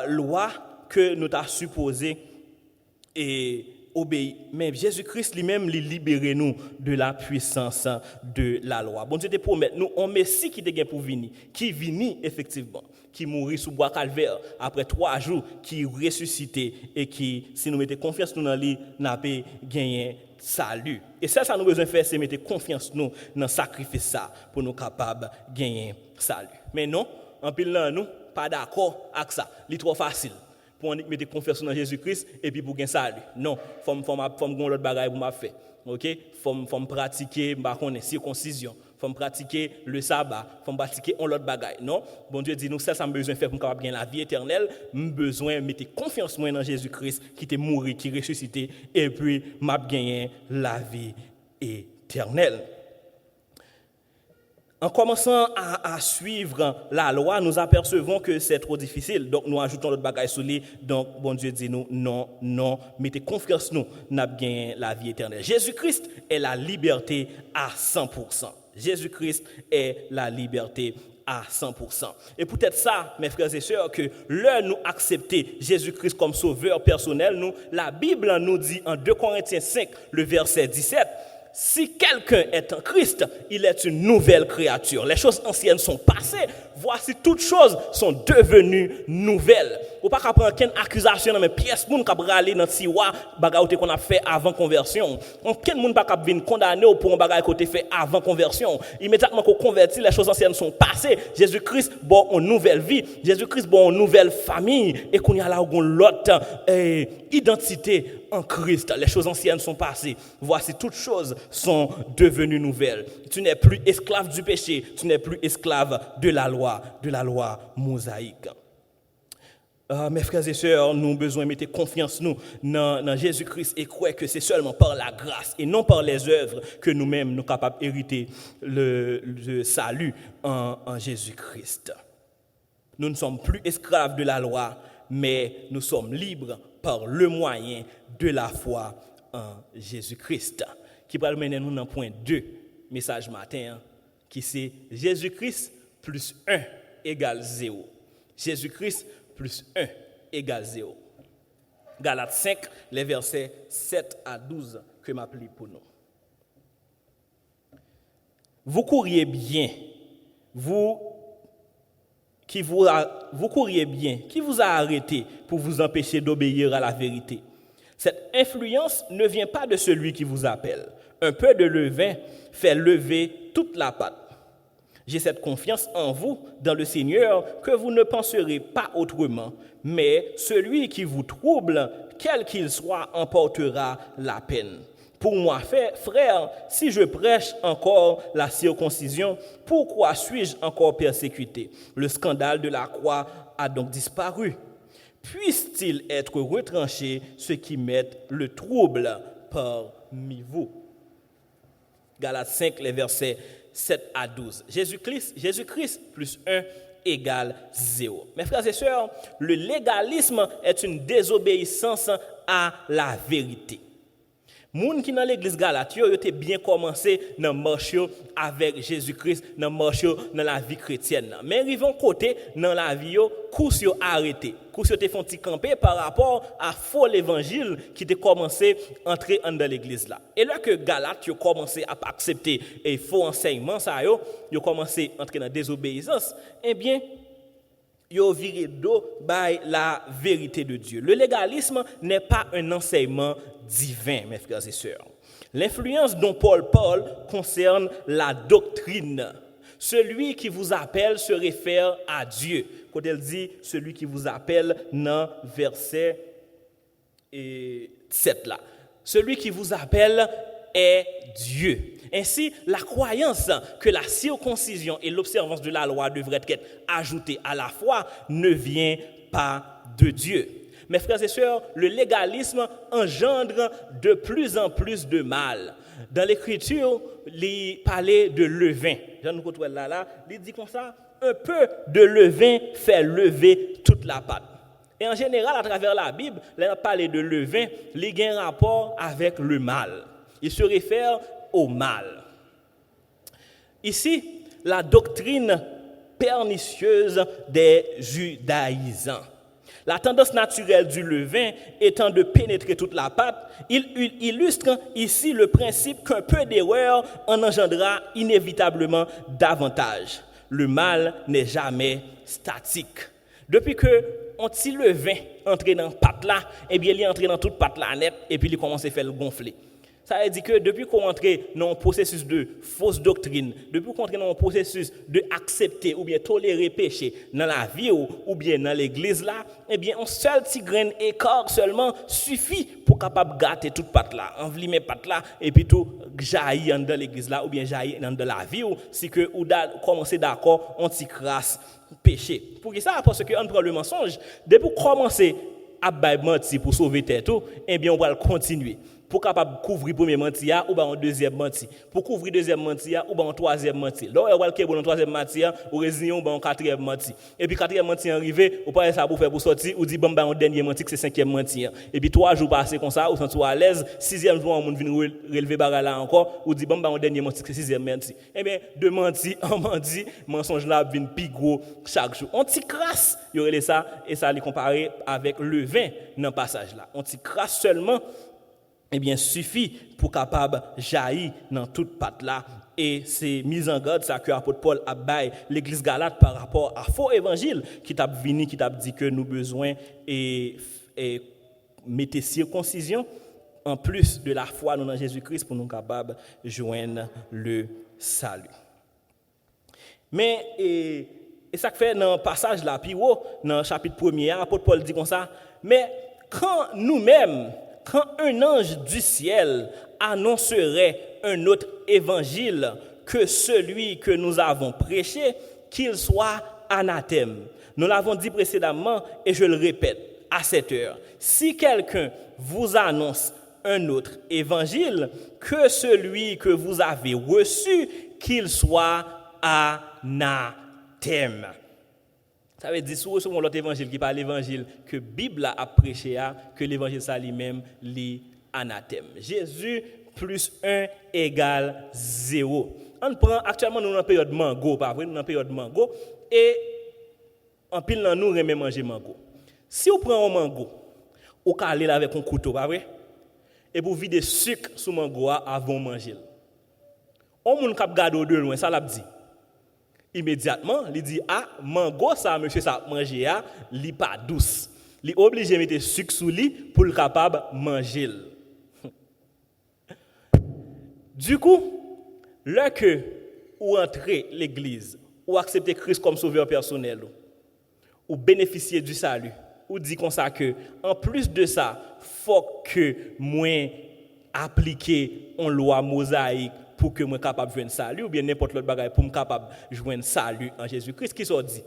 loi que nous avons supposé et obéir. Mais Jésus-Christ lui-même, il libère nous de la puissance de la loi. Bon Dieu te promet nous un Messie qui est pour venir, qui vini effectivement, qui mourit sous bois calvaire après 3 jours, qui ressuscité et qui, si nous mettons confiance dans lui, n'a pas gagné salut. Et ça nous besoin faire, c'est mettre confiance nous dans le sacrifice ça pour nous capables de gagner salut. Mais non, en pile là, nous pas d'accord avec ça. C'est trop facile pour mettre confiance dans Jésus-Christ et puis pour gagner salut. Non, faut gon l'autre bagaille pour m'a faire. OK? Faut pratiquer ba connait circoncision. Faut pratiquer le sabbat, faut pratiquer on l'autre bagaille. Non, bon Dieu dit nous ça me besoin faire pour capable gagner la vie éternelle, me besoin mettre confiance moi dans Jésus-Christ qui était mort, qui ressuscité et puis m'a gagner la vie éternelle. En commençant à suivre la loi, nous apercevons que c'est trop difficile. Donc, nous ajoutons notre bagage sur lui. Donc, bon Dieu dit nous, non, non, mettez confiance nous, n'a gagné la vie éternelle. Jésus-Christ est la liberté à 100%. Jésus-Christ est la liberté à 100%. Et peut-être ça, mes frères et sœurs, que l'heure nous accepter Jésus-Christ comme sauveur personnel, nous, la Bible nous dit en 2 Corinthiens 5, le verset 17, si quelqu'un est en Christ, il est une nouvelle créature. Les choses anciennes sont passées. Voici toutes choses sont devenues nouvelles. Ou pas qu'à prendre aucune accusation dans mes pièces, moun k'ap rale dans tiwa bagaille qu'on a fait avant conversion. Aucun moun pas k'ap venir condamner pour un bagaille qu'on fait avant conversion. Immédiatement qu'on convertit, les choses anciennes sont passées. Jésus-Christ bon une nouvelle vie, Jésus-Christ bon une nouvelle famille et qu'on y a là l'autre identité en Christ. Les choses anciennes sont passées. Voici toutes choses sont devenues nouvelles. Tu n'es plus esclave du péché, tu n'es plus esclave de la loi mosaïque. Mes frères et sœurs, nous avons besoin de mettre confiance nous dans Jésus-Christ et croire que c'est seulement par la grâce et non par les œuvres que nous-mêmes nous sommes capables d'hériter le salut en Jésus-Christ. Nous ne sommes plus esclaves de la loi, mais nous sommes libres par le moyen de la foi en Jésus-Christ. Qui va mener nous dans point 2, message matin, qui c'est Jésus-Christ plus 1 égale 0. Jésus-Christ plus 1 égale 0. Galates 5, les versets 7 à 12 que m'appelle pour nous. Vous couriez bien, vous couriez bien, qui vous a arrêté pour vous empêcher d'obéir à la vérité? Cette influence ne vient pas de celui qui vous appelle. Un peu de levain fait lever toute la pâte. J'ai cette confiance en vous, dans le Seigneur, que vous ne penserez pas autrement, mais celui qui vous trouble, quel qu'il soit, emportera la peine. Pour moi, frère, si je prêche encore la circoncision, pourquoi suis-je encore persécuté? Le scandale de la croix a donc disparu. Puisse-t-il être retranché ceux qui mettent le trouble parmi vous? Galates 5, les versets 7 à 12. Jésus-Christ plus 1 égale 0. Mes frères et sœurs, le légalisme est une désobéissance à la vérité. Moun qui dans l'église Galate, yo était bien commencé dans marche avec Jésus-Christ, dans marche dans la vie chrétienne. Mais arrivons côté dans la vie yo, course yo arrêté. Course yo te font ti camper par rapport à faux l'évangile qui était commencé entrer dans l'église là. Et là que Galate yo commencé à accepter et faux enseignement ça yo commencé à entrer dans désobéissance, eh bien yo viré dos by la vérité de Dieu. Le légalisme n'est pas un enseignement divin, mes frères et sœurs. L'influence dont Paul parle concerne la doctrine. Celui qui vous appelle se réfère à Dieu. Quand elle dit celui qui vous appelle dans verset 7 là. Celui qui vous appelle est Dieu. Ainsi, la croyance que la circoncision et l'observance de la loi devraient être ajoutées à la foi ne vient pas de Dieu. Mes frères et sœurs, le légalisme engendre de plus en plus de mal. Dans l'Écriture, il parlait de levain. Je nous retrouve là, il dit comme ça, un peu de levain fait lever toute la pâte. Et en général, à travers la Bible, il parle de levain, il y a un rapport avec le mal. Il se réfère au mal. Ici, la doctrine pernicieuse des judaïsants. La tendance naturelle du levain étant de pénétrer toute la pâte, il illustre ici le principe qu'un peu d'erreur en engendrera inévitablement davantage. Le mal n'est jamais statique. Depuis que on petit levain entre dans pâte là, eh bien il est entré dans toute pâte là net et puis il commence à faire le gonfler. Ça veut dire que depuis qu'on entre dans un processus de fausse doctrine, depuis qu'on entre dans un processus de accepter ou bien tolérer péché dans la vie ou bien dans l'église là, eh bien un seul petit grain d'écart seulement suffit pour capable gâter toute pâte là, envelimer pâte là et puis tout jaillir dans l'église là ou bien jaillir dans la vie ou si que ou commencer d'accord on t'y crasse péché. Pour ça parce que on prend le mensonge, depuis commencer à mentir pour sauver tête, eh bien on va le continuer. pour capable couvrir premier menti ou ba un deuxième menti. Pour couvrir deuxième menti ou ba un troisième menti. Là on va le bon troisième menti ou réunion ba un quatrième menti. Et puis quatrième menti arrivé, ou pas ça pour faire pour sortir ou dit bon ba un dernier menti que c'est cinquième menti. Et puis 3 jours passés comme ça, ou senti à l'aise, sixième jour on monde vient relever bagarre là encore ou dit bon ba un dernier menti que c'est sixième menti. Eh bien de menti en menti, mensonge là vient plus gros chaque jour. On t'y crasse, y aurait ça et ça les comparer avec le vin dans passage là. On t'y crasse seulement eh bien, suffit pour capable jaillir dans toute patte là. Et c'est mise en garde ça que l'apôtre Paul a baillé l'église Galate par rapport à faux évangile qui t'a venu, qui t'a dit que nous besoin et mettez circoncision en plus de la foi dans Jésus-Christ pour nous capables de joindre le salut. Mais et ça fait dans le passage là, puis dans le chapitre 1er, l'apôtre Paul dit comme ça, mais quand nous-mêmes quand un ange du ciel annoncerait un autre évangile que celui que nous avons prêché, qu'il soit anathème. Nous l'avons dit précédemment et je le répète à cette heure. Si quelqu'un vous annonce un autre évangile que celui que vous avez reçu, qu'il soit anathème. Ça veut dire, si vous recevez l'autre évangile qui parle l'évangile que la Bible a prêché, que l'évangile ça lui-même, l'anathème. Jésus plus 1 égale 0. On prend, actuellement, nous sommes en période mango, pas vrai? Nous sommes en période mango. Et en pile, nous aimons manger mango. Si vous prenez un mango, vous calez avec un couteau, pas vrai? Et vous videz sucre sur le mango avant de manger. On ne peut pas garder de loin, ça l'a dit. Immédiatement, il dit mango ça monsieur ça manger li pas douce. Il obligé mettre sucre sous lui pour le capable manger. Du coup, lorsque ou entrez l'église ou acceptez Christ comme sauveur personnel ou bénéficier du salut ou dit comme ça que en plus de ça, faut que moi appliquer une loi mosaïque pour que moi capable de joindre salut ou bien n'importe l'autre bagaille pour me capable de joindre salut en Jésus-Christ qui soit dit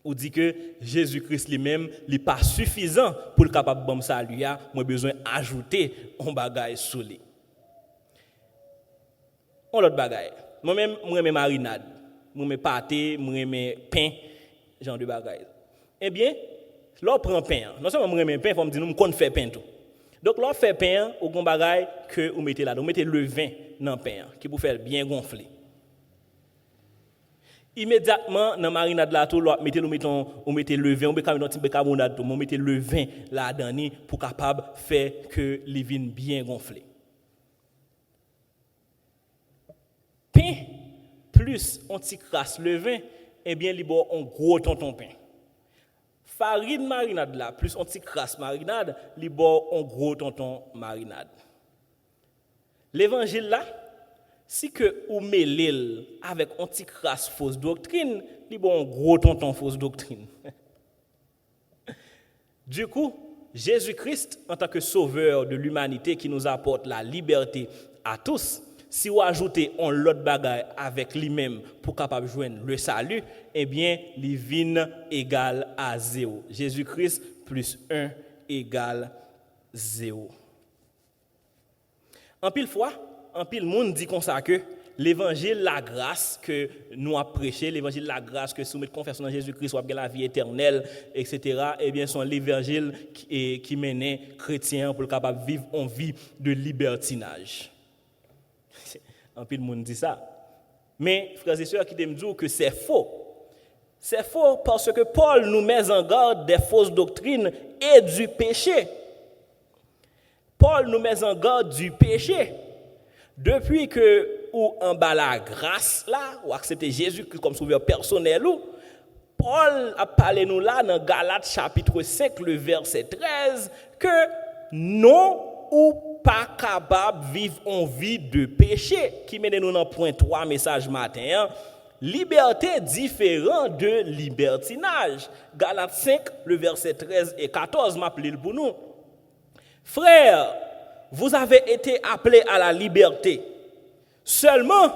ou dit que Jésus-Christ lui-même n'est pas suffisant pour le capable de salut moi besoin ajouter un bagaille sous lui. On l'autre bagaille moi même moi aime marinade moi aime pâté moi aime pain genre de bagaille. Eh bien l'on prend pain non seulement moi aime pain faut me dire nous connait faire pain tout. Donc l'on fait pain au gon bagaille que vous mettez là donc mettez le vin dans le pain qui pour faire bien gonfler. Immédiatement dans marinade là tout mettez le vin on met un petit bicarbonate tout mettez le vin là dedans pour capable faire que les vins bien gonfler. Pain plus on t'y crasse le vin et bien li bon un gros tonton pain. Farine marinade là plus on t'y crasse marinade li bon un gros tonton marinade. L'évangile là, si que ou mêlez avec anti-crasse fausse doctrine, li bon gros tonton fausse doctrine. Du coup, Jésus-Christ en tant que sauveur de l'humanité qui nous apporte la liberté à tous, si vous ajoutez un l'autre bagaille avec lui-même pour capable joindre le salut, eh bien, li vin égale à 0. Jésus-Christ plus 1 égale 0. En pile fois, en pile monde dit comme ça que l'évangile la grâce que nous avons prêché, l'évangile la grâce que soumettre confiance dans Jésus-Christ ou la vie éternelle, etc. Eh bien, sont l'évangile qui mène chrétien pour capable vivre en vie de libertinage. En pile monde dit ça. Mais frères et sœurs qui me disent que c'est faux. C'est faux parce que Paul nous met en garde des fausses doctrines et du péché. Paul nous met en garde du péché. Depuis que ou en bas la grâce là, ou accepter Jésus-Christ comme sauveur personnel, Paul a parlé nous là dans Galates chapitre 5, le verset 13, que non ou pas capable de vivre en vie de péché, qui mène nous dans point 3 message matin. Liberté différente de libertinage. Galates 5, le verset 13 et 14 m'appelle pour nous. Frères, vous avez été appelés à la liberté. Seulement,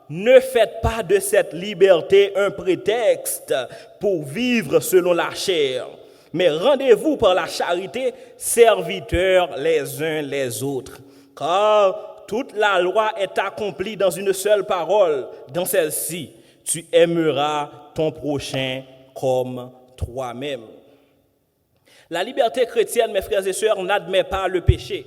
ne faites pas de cette liberté un prétexte pour vivre selon la chair, mais rendez-vous par la charité serviteurs les uns les autres. Car toute la loi est accomplie dans une seule parole, dans celle-ci, tu aimeras ton prochain comme toi-même. La liberté chrétienne, mes frères et sœurs, n'admet pas le péché.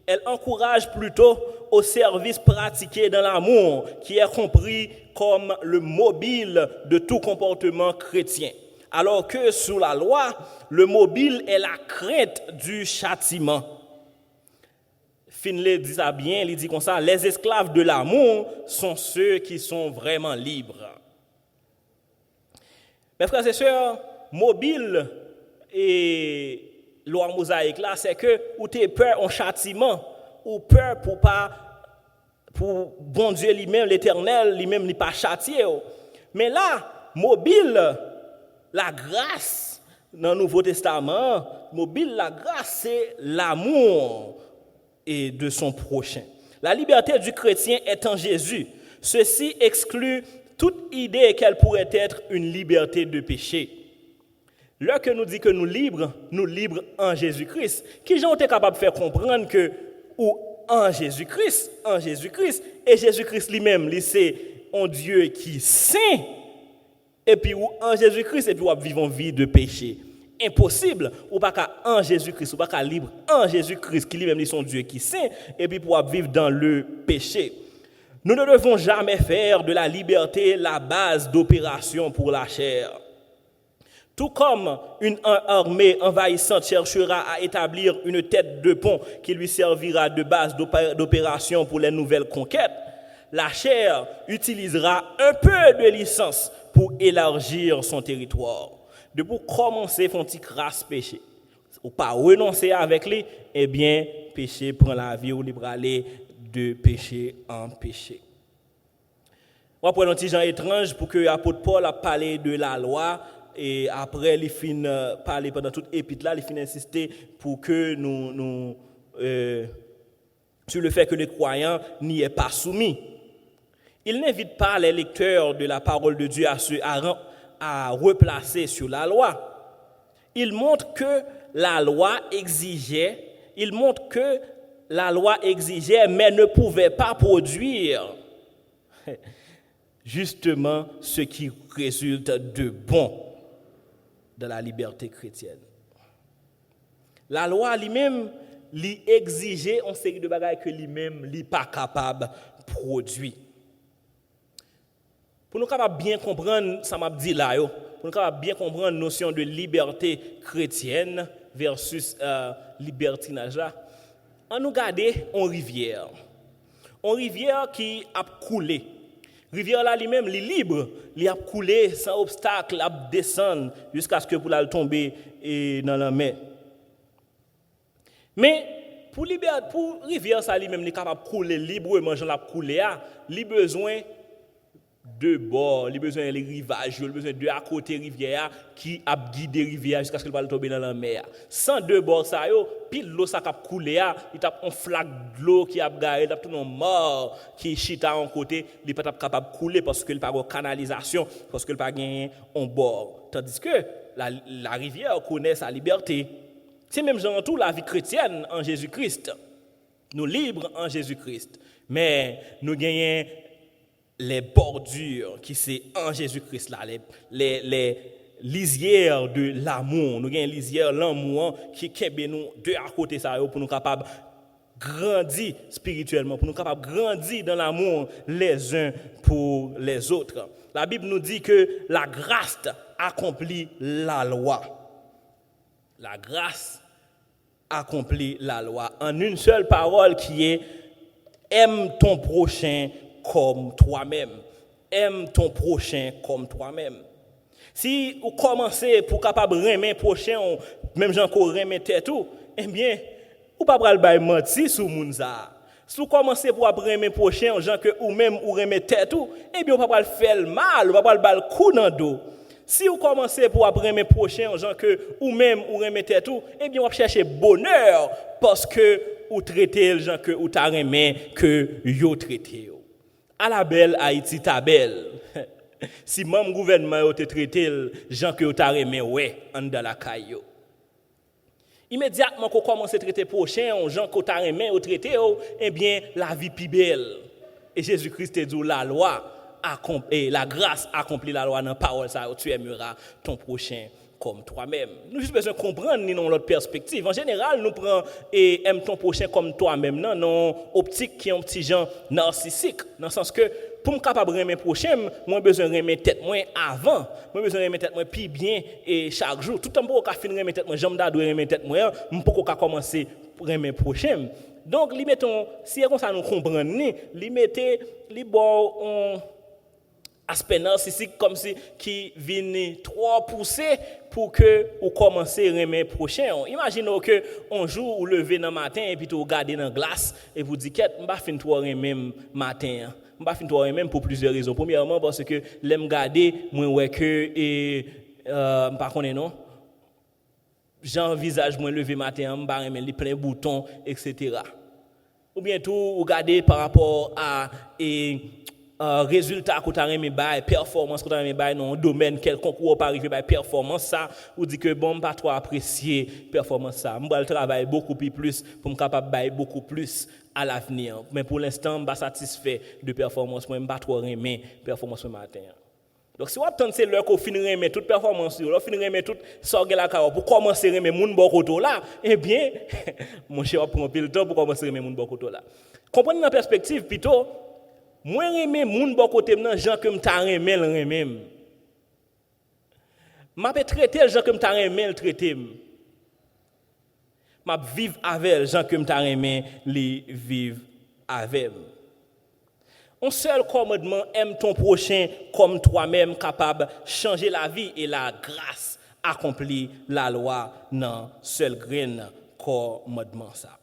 Elle encourage plutôt au service pratiqué dans l'amour, qui est compris comme le mobile de tout comportement chrétien. Alors que sous la loi, le mobile est la crainte du châtiment. Finlay dit ça bien, il dit comme ça, les esclaves de l'amour sont ceux qui sont vraiment libres. Mes frères et sœurs, mobile et loi mosaïque là, c'est que ou tu peur en châtiment, ou peur pour bon Dieu lui-même, l'éternel, lui-même n'est pas châtié. Mais là, mobile, la grâce, dans le Nouveau Testament, mobile, la grâce, c'est l'amour et de son prochain. La liberté du chrétien est en Jésus. Ceci exclut toute idée qu'elle pourrait être une liberté de péché. Lorsque nous dit que nous libres en Jésus-Christ. Qui j'en été capable de faire comprendre que ou en Jésus-Christ, et Jésus-Christ lui-même, c'est un Dieu qui est saint, et puis ou en Jésus-Christ, et puis ou vivre une vie de péché. Impossible, ou pas qu'à en Jésus-Christ, ou pas qu'à libre en Jésus-Christ, qui lui-même est son Dieu qui est saint, et puis pour vivre dans le péché. Nous ne devons jamais faire de la liberté la base d'opération pour la chair. Tout comme une armée envahissante cherchera à établir une tête de pont qui lui servira de base d'opération pour les nouvelles conquêtes, la chair utilisera un peu de licence pour élargir son territoire. De pour commencer, font petit crasse péché. Ou pas renoncer avec lui, eh bien, péché prend la vie ou libre aller de péché en péché. On va prendre un petit genre étrange pour que l'apôtre Paul a parlé de la loi. Et après, il finit parler pendant toute épître là, il finit insister pour que nous sur le fait que les croyants n'y aient pas soumis. Il n'invite pas les lecteurs de la parole de Dieu à replacer sur la loi. Il montre que la loi exigeait, mais ne pouvait pas produire justement ce qui résulte de bon dans la liberté chrétienne. La loi lui-même lui exigeait une série de bagages que lui-même n'est pas capable de produire. Pour nous capables bien comprendre, ça m'a dit là, pour nous capables bien comprendre la notion de liberté chrétienne versus libertinage là, on nous garder en rivière. Une rivière qui a coulé. Rivière là lui-même, il est libre, il a coulé sans obstacle, il a descendu jusqu'à ce que pour la tomber dans la mer. Mais pour rivière ça lui-même, il est capable de couler librement, j'en la couler il a besoin de bord, il a besoin des rivages, il a besoin de à côté rivière qui a guidé rivière jusqu'à ce qu'elle va tomber dans la mer. Sans deux bords ça yo, pile l'eau ça cap couler il tape un flaque d'eau qui a garé, tape tout un mort qui chita en côté, il pas capable de couler parce que il pas de canalisation, parce que il pas gagné un bord. Tandis que la rivière connaît sa liberté. C'est même genre tout la vie chrétienne en Jésus-Christ. Nous libres en Jésus-Christ, mais nous gagnons les bordures qui c'est en Jésus-Christ là, les lisières de l'amour, nous avons une lisière l'amour qui kembe nous deux à côté ça pour nous capables grandir spirituellement, pour nous capables grandir dans l'amour les uns pour les autres. La Bible nous dit que la grâce accomplit la loi. La grâce accomplit la loi en une seule parole qui est aime ton prochain comme toi-même. Aime ton prochain comme toi-même. Si vous commencez pour capable aimer prochain, même gens qu'on aimer tête tout, eh bien, ou pas pral bay menti sur moun ça. Si vous commencez pour aimer prochain, gens que ou même ou aimer tête tout, eh bien, ou pas pral faire mal, ou pas pral bal coup dans dos. Si vous commencez pour aimer prochain, gens que ou même ou aimer tête tout, eh bien, on va chercher bonheur parce que ou traiter les gens que ou t'a aimé que yo traité. À la belle Haïti ta belle. Si même gouvernement te traité gens que t'a aimé ouais en dans la caillou. Immédiatement qu'on commence à traiter prochain, on gens qu'on t'a remis au traité, eh bien la vie plus belle. Et Jésus-Christ a dit la loi et la grâce accomplit la loi dans la parole ça, tu aimeras ton prochain comme toi-même. Nous juste besoin de comprendre dans notre perspective. En général, nous prenons et aime ton prochain comme toi-même non optique qui est un petit genre narcissique dans le sens que pour me capable aimer prochain, moi besoin aimer tête moi avant, moi besoin aimer tête moi puis bien et chaque jour. Tout le temps pour qu'à finir aimer tête moi, j'aime d'adouer aimer tête moi, pour qu'on commencer aimer prochain. Donc, li mettons si comme ça nous comprendre ni, li mettez li bon on aspect narcissique comme si qui vient trop pousser pour que vous commencez à aimer prochain. Imaginez que un jour vous levez dans matin et puis vous regardez dans la glace et vous dites qu'est-ce pas fin toi aimer matin. Je pas fin toi aimer pour plusieurs raisons. Premièrement parce que l'aime garder moi ouais que et pas connais non. Jean visage moins levé matin, m'ba aimer les plein boutons etc. Ou bien tout vous regardez par rapport à résultat qu'on t'a remis bail performance qu'on t'a remis bail dans un domaine quelconque ou pas arriver bail performance ça ou dit que bon pas trop apprécier performance ça m'ba travailler beaucoup plus pour me capable bail beaucoup plus à l'avenir mais pour l'instant m'ba satisfait de performance moi m'pas trop remis performance ce matin. Donc si vous attendez c'est l'heure qu'on finit remet toute performance là finit remet toute sorgue la carrière pour commencer remet moun bon côté là eh bien mon cher prend pile temps pour commencer remet moun bon côté là. Comprenez dans perspective plutôt moi aimer moun bon côté nan gens que m'ta remel remem. M'a peut traiter gens que m'ta remel traiter. M'a vivre avec gens que m'ta remel li vivre avec. Un seul commandement aime ton prochain comme toi-même capable changer la vie et la grâce accomplit la loi dans seul grain commandement ça.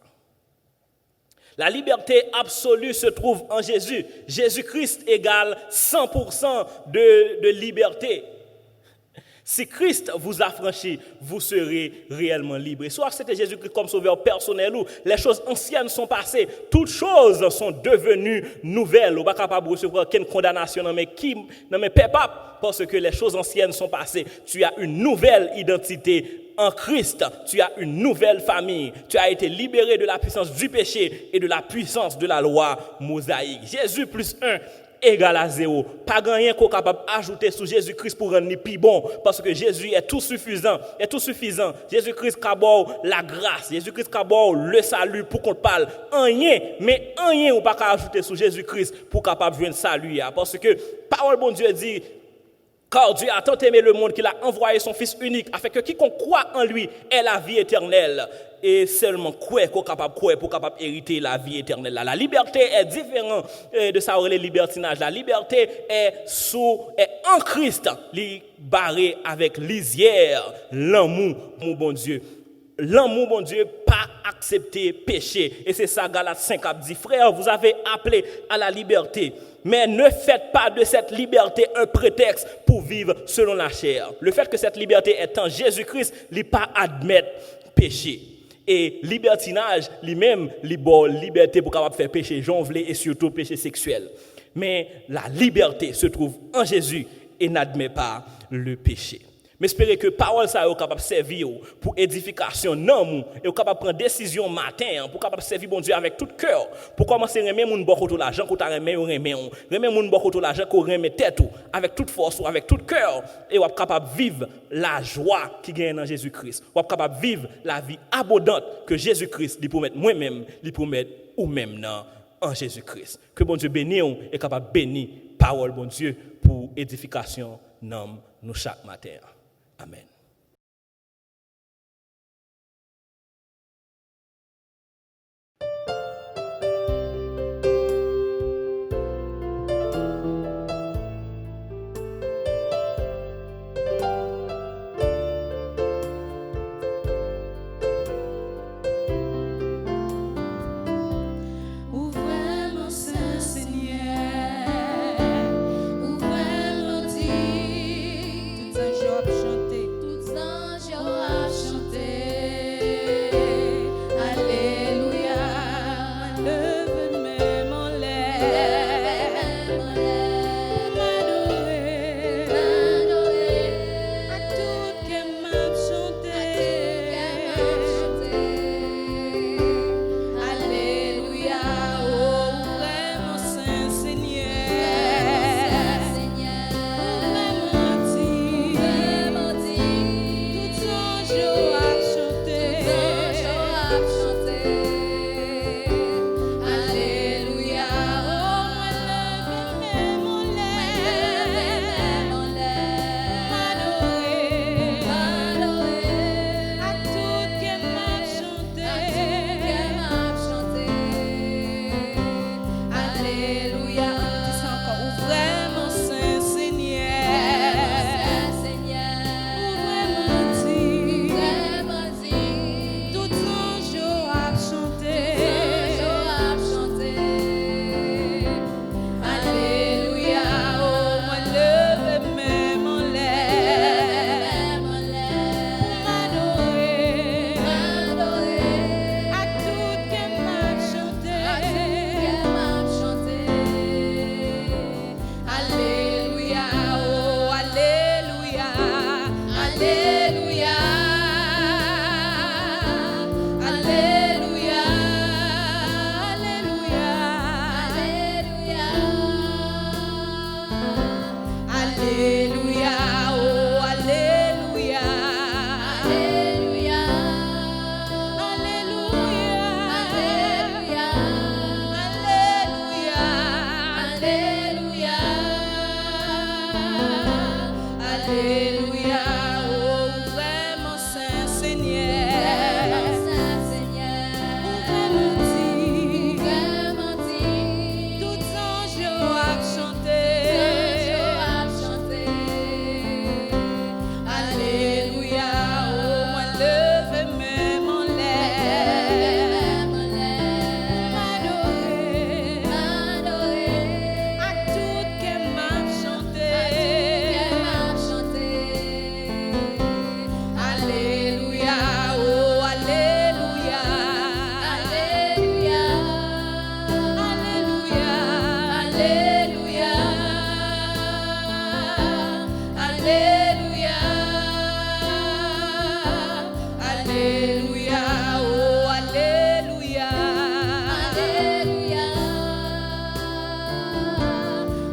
La liberté absolue se trouve en Jésus. Jésus-Christ égale 100% de liberté. Si Christ vous a franchi, vous serez réellement libre. Et soit c'était Jésus-Christ comme sauveur personnel ou les choses anciennes sont passées, toutes choses sont devenues nouvelles. Vous n'êtes pas capable de recevoir aucune condamnation dans mes pépapes parce que les choses anciennes sont passées. Tu as une nouvelle identité en Christ, tu as une nouvelle famille. Tu as été libéré de la puissance du péché et de la puissance de la loi mosaïque. Jésus plus 1 égale à 0. Pas rien qu'on est capable d'ajouter sur Jésus-Christ pour rendre plus bon. Parce que Jésus est tout suffisant. Jésus-Christ cabot la grâce. Jésus-Christ cabot le salut pour qu'on parle. Rien, mais rien ou pas qu'à ajouter sur Jésus-Christ pour capable de jouer le salut. Parce que parole bon Dieu dit, car Dieu a tant aimé le monde qu'il a envoyé son Fils unique afin que quiconque croit en lui ait la vie éternelle. Et seulement croire pour capable hériter la vie éternelle. La liberté est différente de ça le libertinage. La liberté est en Christ, barré avec lisière, l'amour mon bon Dieu. L'amour mon Dieu pas accepter péché et c'est ça Galates 5 a dit frère vous avez appelé à la liberté. Mais ne faites pas de cette liberté un prétexte pour vivre selon la chair. Le fait que cette liberté est en Jésus-Christ, il pas admettre péché. Et libertinage, lui-même, liberté pour capable faire péché jonglé et surtout péché sexuel. Mais la liberté se trouve en Jésus et n'admet pas le péché. Mais espérez que parole ça est capable de servir pour édification non et capable prendre décision matin pour capable servir bon Dieu avec tout cœur pour commencer remet moun bon côté l'argent qu'on t'a remet moun bon côté l'argent qu'on remet tête avec toute force avec tout cœur et on capable vivre la joie qui gagne dans Jésus-Christ. On capable vivre la vie abondante que Jésus-Christ lui promet moi-même, lui promet ou même en Jésus-Christ. Que bon Dieu bénisse et capable bénir parole bon Dieu pour édification non nous chaque matin. Amen. Ouvrez-le, Saint-Seigneur, ouvrez-le, dit, tout un job chanté, tout Alléluia, oh Alléluia. Alléluia. Alléluia. Alléluia. Alléluia. Alléluia. Oh vraiment Saint Seigneur. Vraiment dit. Tout ange a chanté. Alléluia, oh moi levé même en l'air, m'adorer, à tout qu'elle m'a chanté. Alléluia, oh Alléluia, Alléluia, Alléluia, Alléluia, Alléluia, Alléluia, oh Alléluia, Alléluia,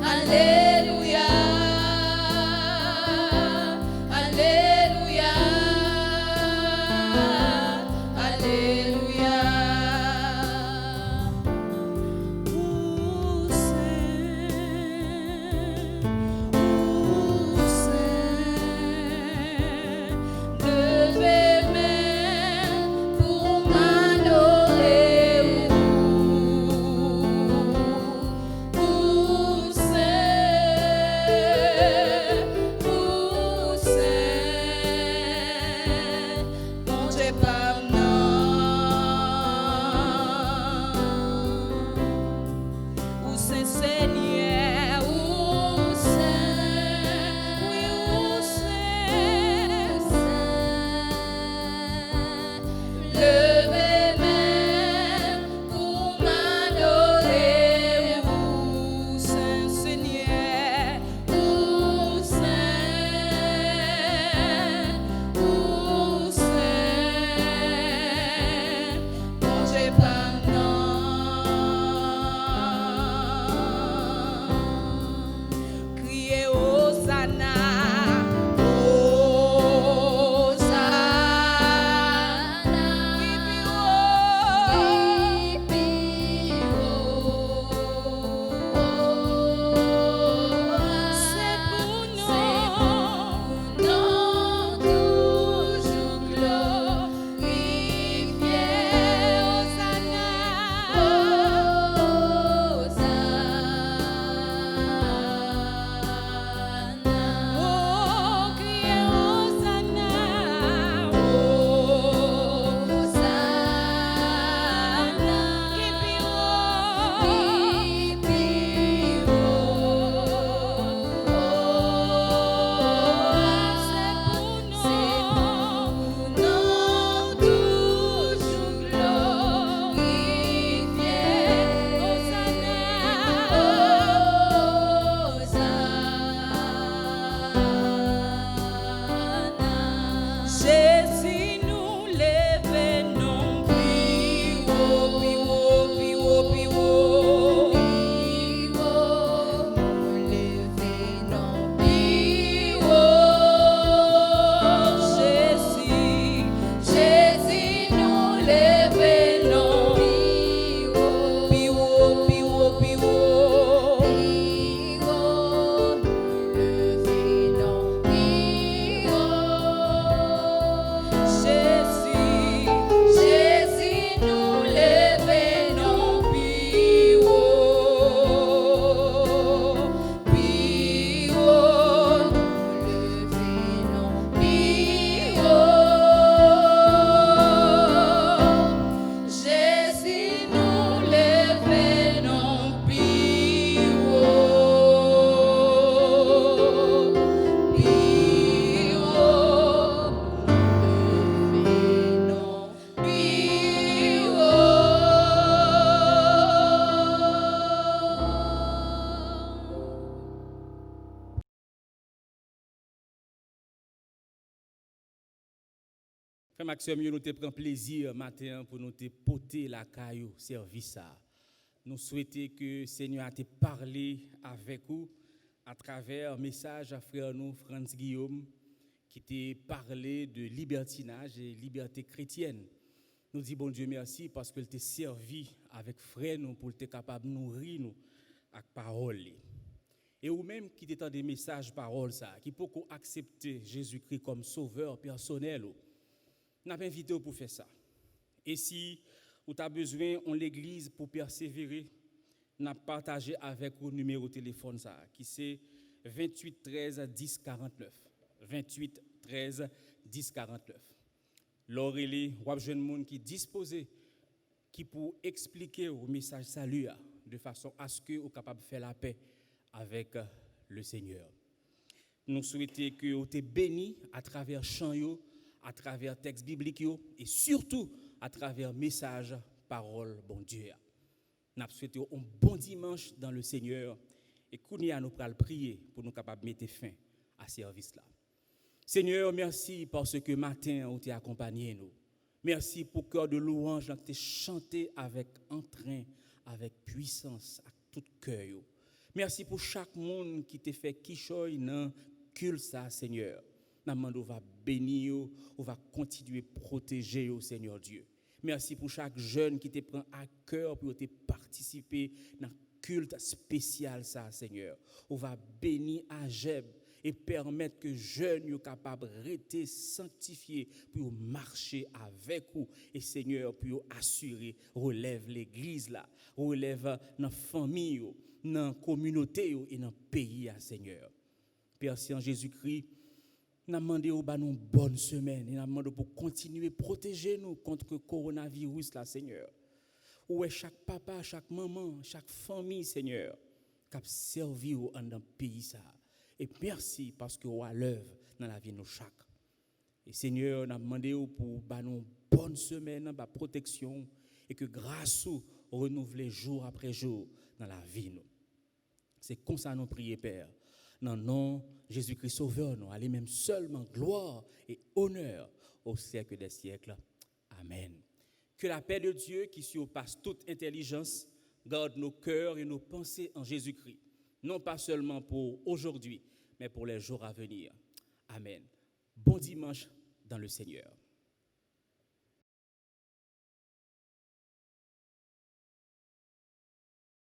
Alléluia, Alléluia, Alléluia. Levez main pour m'adorer. Bon Dieu pas non. Où c'est Seigneur, où c'est, oui où c'est. Levez main pour m'adorer. Où c'est Seigneur, où c'est, bon Dieu pas non. Criez Hosanna, Hosanna, c'est pour nous, toujours glorifié. Hosanna, oh, criez Hosanna, Hosanna, Jésus nous lève non plus haut, plus haut, plus haut, plus haut. Nous lever non plus haut. Jésus nous lève non plus haut, plus haut, plus haut, plus haut. Jésus nous lève non plus haut, plus haut, nous lever non plus haut. Jésus nous lève non plus haut, plus haut, Frère Maxime, nous te prend plaisir matin pour nous te porter la caillou service ça. Nous souhaitons que Seigneur a te parlé avec vous à travers un message à frère nous, Franz Guillaume, qui t'a parlé de libertinage et liberté chrétienne. Nous disons bon Dieu merci parce qu'il t'a servi avec frère nous pour être capable de nourrir nous avec parole. Et ou même qui t'étend des messages parole ça, qui peut accepter Jésus-Christ comme sauveur personnel. Nous avons invité pour faire ça. Et si vous avez besoin de l'église pour persévérer, nous avons partagé avec vous le numéro de téléphone ça, qui c'est 28 13 10 49. 28 13 10 49. L'Aurélie, ou jeune monde qui disposé, qui pour expliquer au message salut de façon à ce que vous capable de faire la paix avec le Seigneur. Nous souhaitons que vous soyez bénis à travers chant, à travers texte biblique et surtout à travers message, parole, bon Dieu. Nous souhaitons un bon dimanche dans le Seigneur et qu'on y a nous pour prier pour nous capables de mettre fin à ce service-là. Seigneur, merci parce que matin, on t'a accompagné nous. Merci pour cœur de louange, on t'a chanté avec entrain, avec puissance, avec tout cœur. Merci pour chaque monde qui t'a fait quichoy dans culte ça, Seigneur. Nous va bénir, on va continuer à protéger au Seigneur Dieu. Merci pour chaque jeune qui te prend à cœur pour te participer dans culte spécial ça, Seigneur. On va bénir Ageb et permettre que jeunes soient capables de rester sanctifiés pour marcher avec vous. Et Seigneur, pour assurer, relève l'église là, relève dans la famille, dans la communauté et dans le pays, Seigneur. Père Saint Jésus-Christ, nous demandons une bonne semaine et nous demandons pour continuer à protéger nous contre le coronavirus, là, Seigneur. Où est chaque papa, chaque maman, chaque famille, Seigneur, qui a servi dans le pays, ça. Et merci parce que vous avez l'œuvre dans la vie de nous chaque. Et Seigneur, nous demandons pour une bonne semaine, une protection et que grâce à vous, renouveler jour après jour dans la vie. C'est comme ça que nous prions, Père. Dans le nom de Jésus-Christ Sauveur, nous allons même seulement gloire et honneur au siècle des siècles. Amen. Que la paix de Dieu qui surpasse toute intelligence garde nos cœurs et nos pensées en Jésus-Christ. Non pas seulement pour aujourd'hui, mais pour les jours à venir. Amen. Bon dimanche dans le Seigneur.